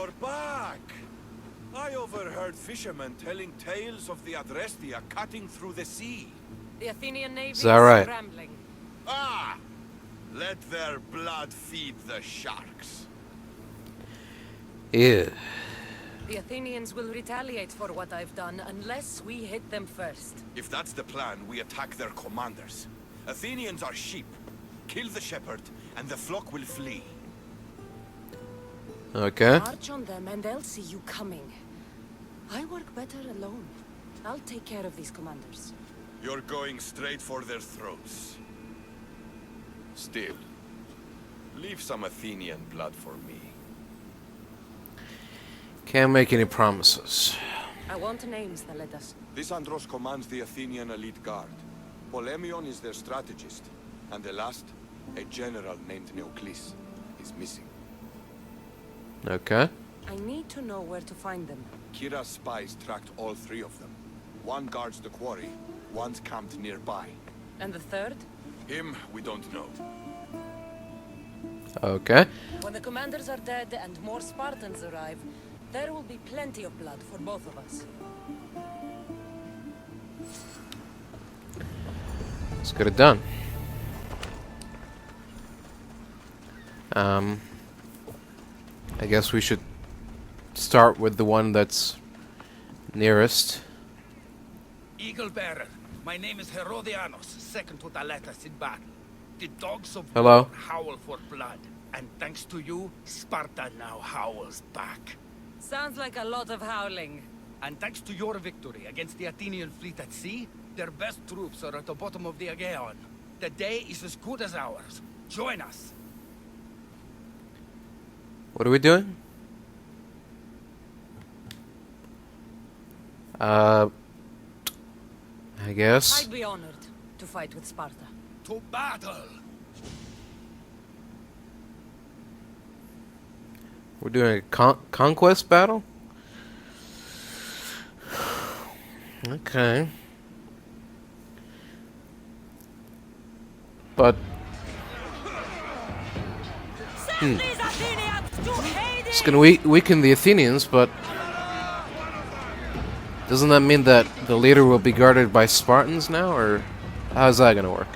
You're back! I overheard fishermen telling tales of the Adrestia cutting through the sea. The Athenian navy Is that right? scrambling. Ah! Let their blood feed the sharks. Yeah. The Athenians will retaliate for what I've done unless we hit them first. If that's the plan, we attack their commanders. Athenians are sheep. Kill the shepherd, and the flock will flee. Okay. March on them and they'll see you coming. I work better alone. I'll take care of these commanders. You're going straight for their throats. Still, leave some Athenian blood for me. Can't make any promises. I want names, Thaletas. Lysandros commands the Athenian elite guard. Polemion is their strategist. And the last, a general named Neoclis, is missing. Okay. I need to know where to find them. Kyra's spies tracked all three of them. One guards the quarry, one's camped nearby. And the third? Him, we don't know. Okay. When the commanders are dead and more Spartans arrive, there will be plenty of blood for both of us. Let's get it done. I guess we should start with the one that's nearest. Eagle Bearer, my name is Herodianos, second to Thaletas in battle. The dogs of Hello. war howl for blood, and thanks to you, Sparta now howls back. Sounds like a lot of howling. And thanks to your victory against the Athenian fleet at sea, their best troops are at the bottom of the Aegean. The day is as good as ours. Join us. What are we doing? I guess. I'd be honored to fight with Sparta. To battle! We're doing a conquest battle? Okay. But... It's gonna weaken the Athenians, but... Doesn't that mean that the leader will be guarded by Spartans now, or how's that gonna work?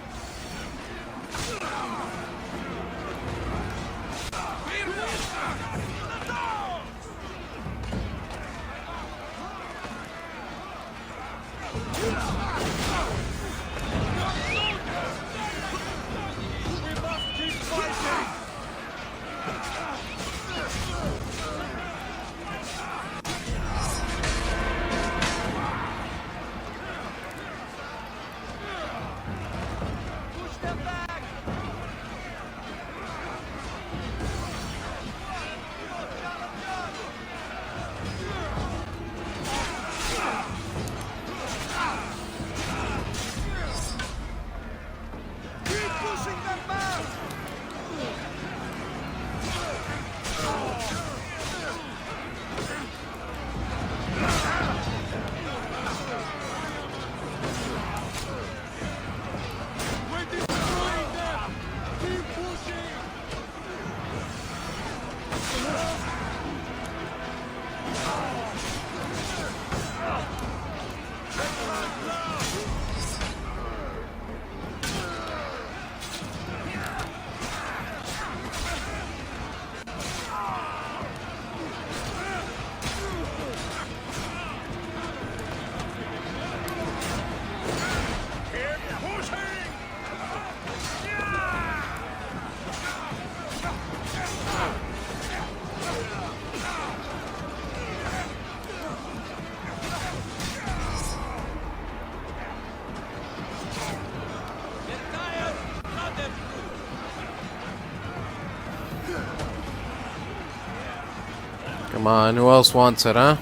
Come on, who else wants it, huh?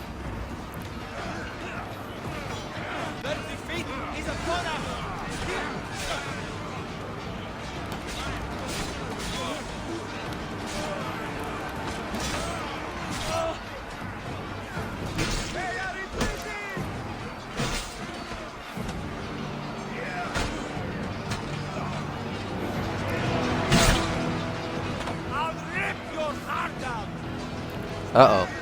Uh-oh.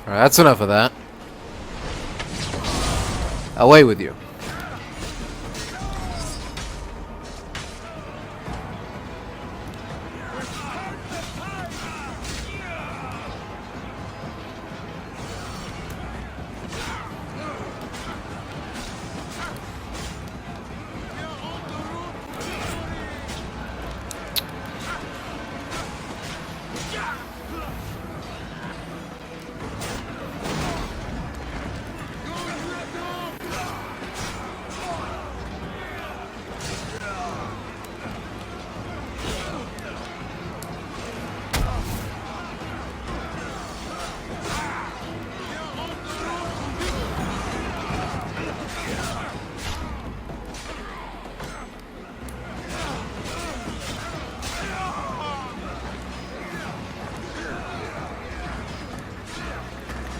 Alright, that's enough of that. Away with you.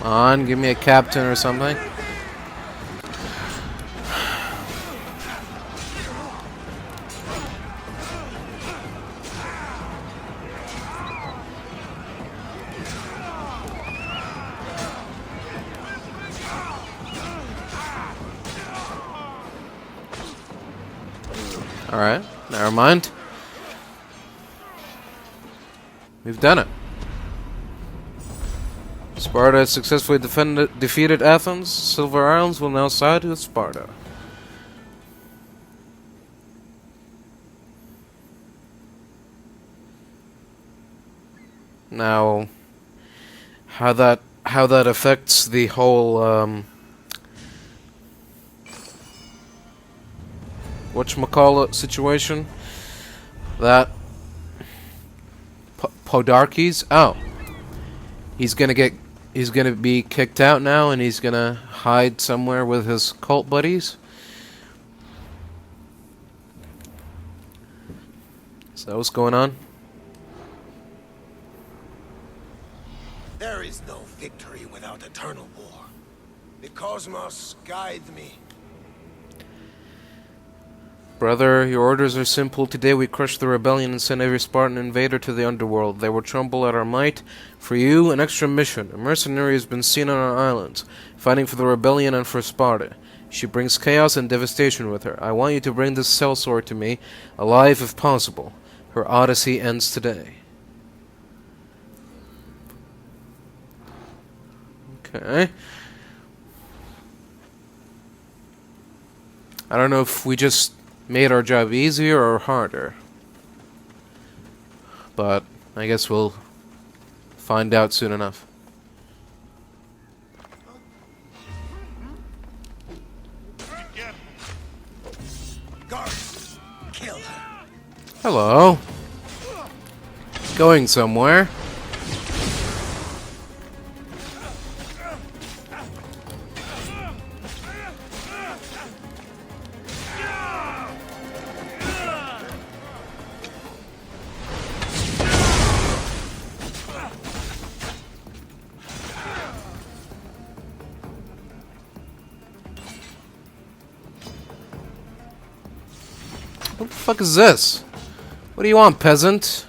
Come on, give me a captain or something. Alright, never mind. We've done it. Sparta has successfully defeated Athens. Silver Islands will now side with Sparta. Now, how that affects the whole whatchamacallit situation? That Podarkes? Oh. He's gonna be kicked out now, and he's gonna hide somewhere with his cult buddies. Is that what's going on? There is no victory without eternal war. The cosmos guides me. Brother, your orders are simple. Today we crush the rebellion and send every Spartan invader to the underworld. They will tremble at our might. For you, an extra mission. A mercenary has been seen on our islands, fighting for the rebellion and for Sparta. She brings chaos and devastation with her. I want you to bring this sellsword to me, alive if possible. Her Odyssey ends today. Okay. I don't know if we just made our job easier or harder, but I guess we'll find out soon enough. Guards, kill her. Hello. Going somewhere. What the fuck is this? What do you want, peasant?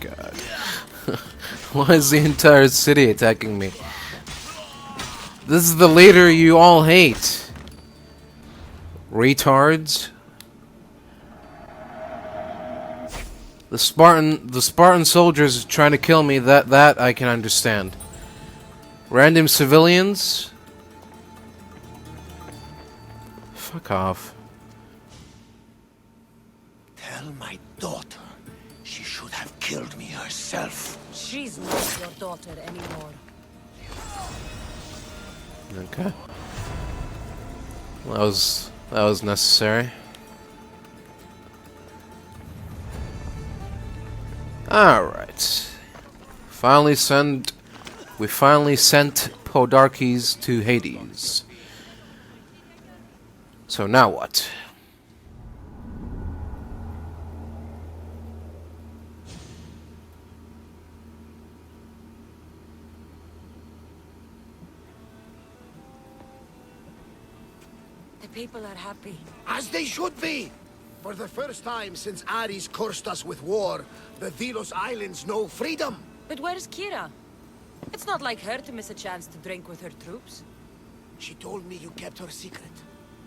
God. Why is the entire city attacking me? This is the leader you all hate. Retards. The Spartan soldiers trying to kill me, that I can understand. Random civilians? Fuck off. Tell my daughter she should have killed me herself. She's not your daughter anymore. Okay. That was necessary. Alright. We finally sent Podarkes to Hades. So now what? The people are happy. As they should be. For the first time since Ares cursed us with war, the Delos Islands know freedom! But where's Kyra? It's not like her to miss a chance to drink with her troops. She told me you kept her secret.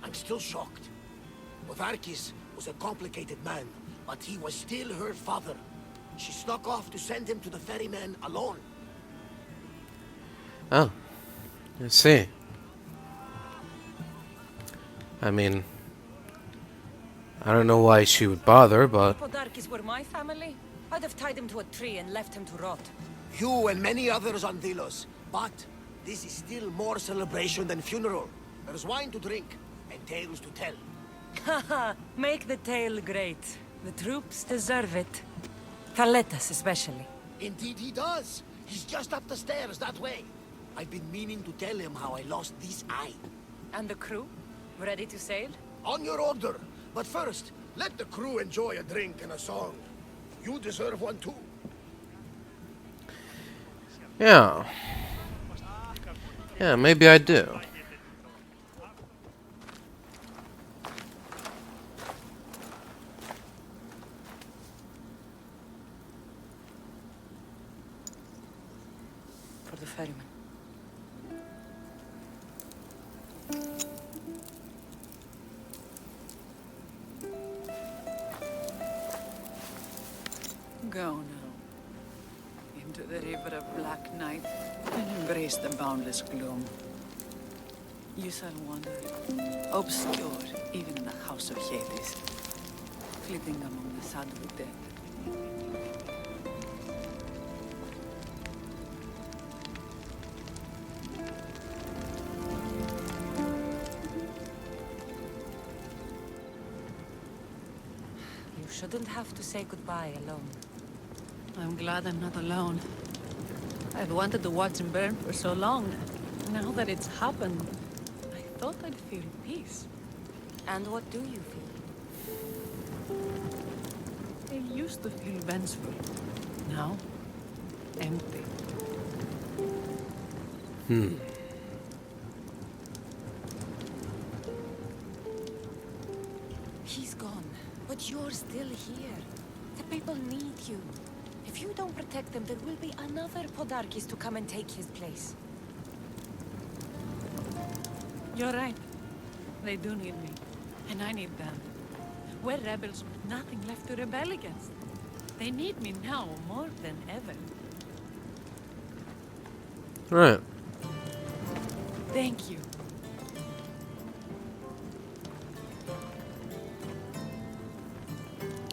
I'm still shocked. Podarkes was a complicated man, but he was still her father. She snuck off to send him to the ferryman alone. Oh. I see. I mean, I don't know why she would bother, but... Podarkes were my family, I'd have tied him to a tree and left him to rot. You and many others on Delos. But this is still more celebration than funeral. There's wine to drink and tales to tell. Haha, make the tale great. The troops deserve it. Thaletas especially. Indeed he does. He's just up the stairs that way. I've been meaning to tell him how I lost this eye. And the crew? Ready to sail? On your order. But first, let the crew enjoy a drink and a song. You deserve one too. Yeah. Yeah, maybe I do. For the ferryman. Go now. Into the river of black night and embrace the boundless gloom. You shall wander, obscure even in the house of Hades, flitting among the sadly dead. You shouldn't have to say goodbye alone. I'm glad I'm not alone. I've wanted to watch him burn for so long. Now that it's happened, I thought I'd feel peace. And what do you feel? I used to feel vengeful. Now, empty. He's gone, but you're still here. The people need you. If you don't protect them, there will be another Podarkes to come and take his place. You're right. They do need me. And I need them. We're rebels with nothing left to rebel against. They need me now more than ever. Right. Thank you.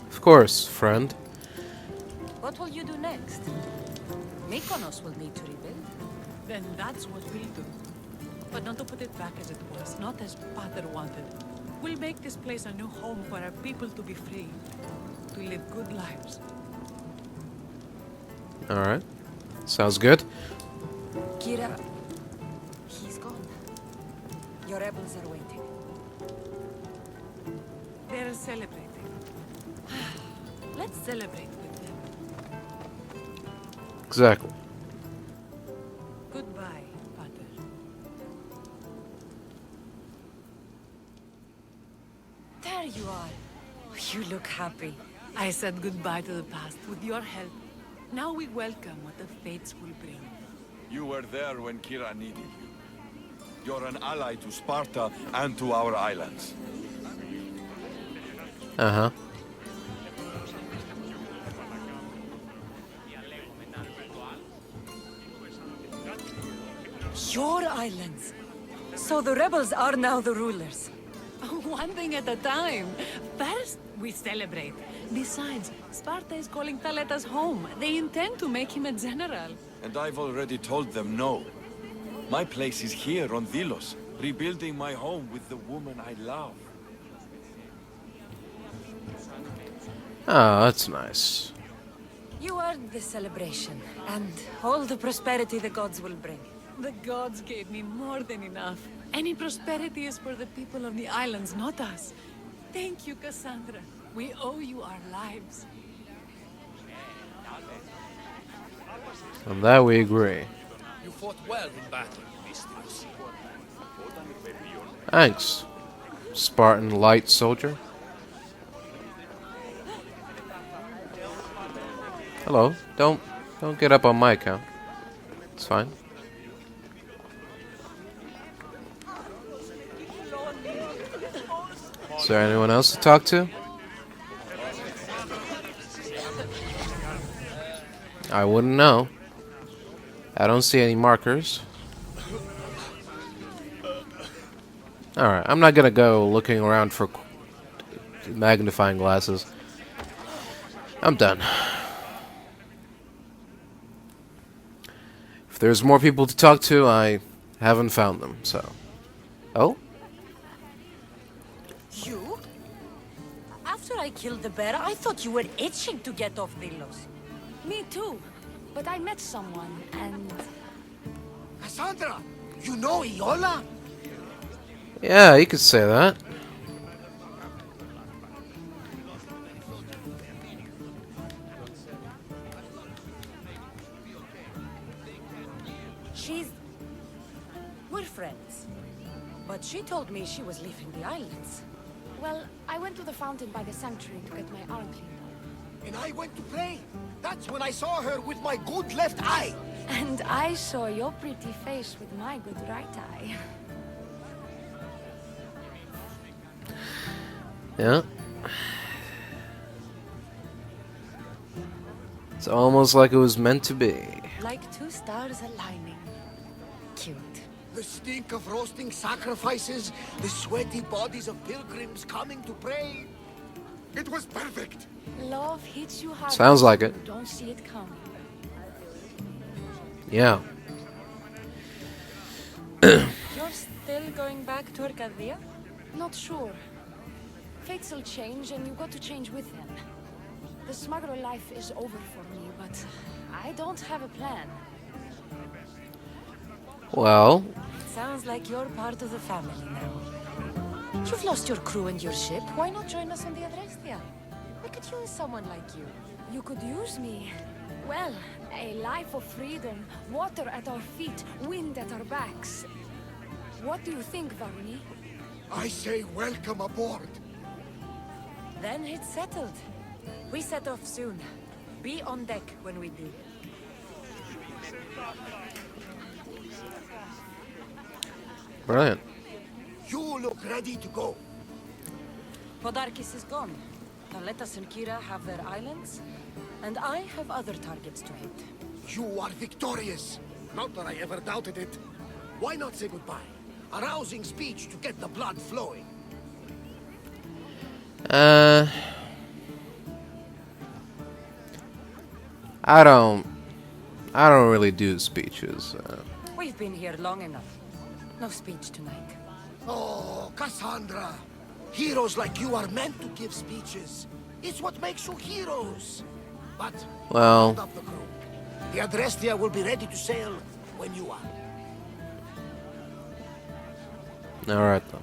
Of course, friend. What will you do next? Mykonos will need to rebuild. Then that's what we'll do. But not to put it back as it was, not as Father wanted. We'll make this place a new home for our people to be free, to live good lives. Alright. Sounds good. Kyra, he's gone. Your rebels are waiting. They're celebrating. Let's celebrate with them. Exactly. Goodbye, Father. There you are. You look happy. I said goodbye to the past with your help. Now we welcome what the fates will bring. You were there when Kyra needed you. You're an ally to Sparta and to our islands. Uh-huh. Your islands. So the rebels are now the rulers. One thing at a time. First, we celebrate. Besides, Sparta is calling Thaletas home. They intend to make him a general. And I've already told them no. My place is here on Delos, rebuilding my home with the woman I love. Oh, that's nice. You earned this celebration, and all the prosperity the gods will bring. The gods gave me more than enough. Any prosperity is for the people of the islands, not us. Thank you, Kassandra. We owe you our lives. On that we agree. You fought well in battle, Mistress. Thanks, Spartan light soldier. Hello. Don't get up on my account. It's fine. Is there anyone else to talk to? I wouldn't know. I don't see any markers. Alright, I'm not gonna go looking around for magnifying glasses. I'm done. If there's more people to talk to, I haven't found them, so... Oh? You? After I killed the bear, I thought you were itching to get off Delos. Me too. But I met someone, and... Kassandra, you know Iola? Yeah, you could say that. We're friends. But she told me she was leaving the islands. Well, I went to the fountain by the sanctuary to get my arm cleaned up. And I went to pray. That's when I saw her with my good left eye. And I saw your pretty face with my good right eye. Yeah. It's almost like it was meant to be. Like two stars aligning. Cute. The stink of roasting sacrifices, the sweaty bodies of pilgrims coming to pray. It was perfect. Love hits you hard. Sounds like it. You don't see it coming. Yeah. You're still going back to Arcadia? Not sure. Fates will change, and you got to change with them. The smuggler life is over for me, but I don't have a plan. Well, Sounds like you're part of the family now. You've lost your crew and your ship. Why not join us on the Adrestia? We could use someone like you. You could use me. Well, a life of freedom, water at our feet, wind at our backs. What do you think, Varuni? I say welcome aboard. Then it's settled. We set off soon. Be on deck when we do. brilliant. You look ready to go. Podarkes is gone. Thaletas and Kyra have their islands, and I have other targets to hit. You are victorious. Not that I ever doubted it. Why not say goodbye? A rousing speech to get the blood flowing. I don't really do speeches. We've been here long enough. No speech tonight. Oh, Kassandra. Heroes like you are meant to give speeches. It's what makes you heroes. But, Well, round up the crew. The Adrestia will be ready to sail when you are. alright then.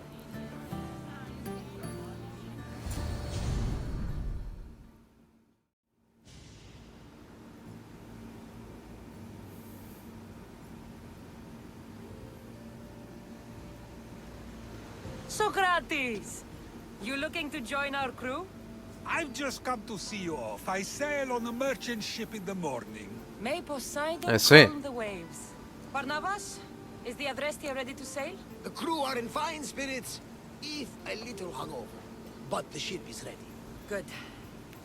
Sokrates! You looking to join our crew? I've just come to see you off. I sail on a merchant ship in the morning. May Poseidon I see. calm the waves. Barnabas, is the Adrestia ready to sail? The crew are in fine spirits, if a little hungover. But the ship is ready. Good.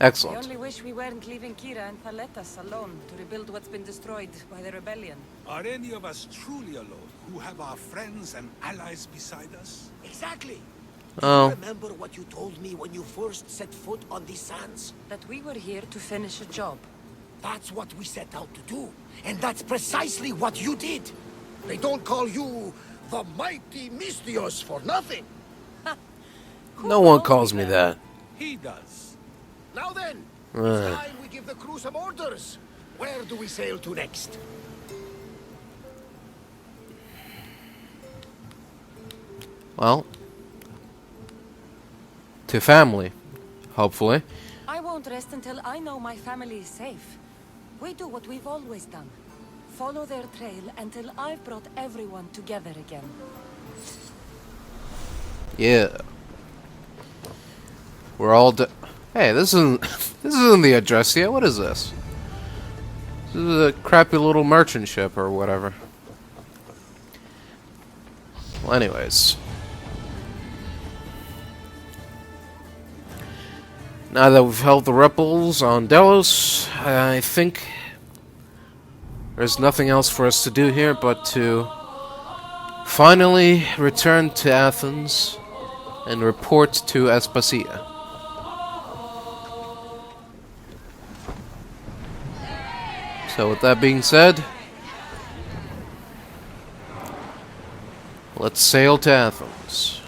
I Excellent. only wish we weren't leaving Kyra and Thaletas alone to rebuild what's been destroyed by the rebellion. Are any of us truly alone, who have our friends and allies beside us? Exactly. Oh, Remember what you told me when you first set foot on these sands? That we were here to finish a job. That's what we set out to do. And that's precisely what you did. They don't call you the mighty Mystios for nothing. no one calls me that. He does. Now then, Uh. it's time we give the crew some orders. Where do we sail to next? Well, to family, hopefully. I won't rest until I know my family is safe. We do what we've always done. Follow their trail until I've brought everyone together again. Yeah. We're all Hey, this isn't this isn't the Adressia. What is this? This is a crappy little merchant ship or whatever. Well, anyways. Now that we've held the ripples on Delos, I think there's nothing else for us to do here but to finally return to Athens and report to Aspasia. So with that being said, let's sail to Athens.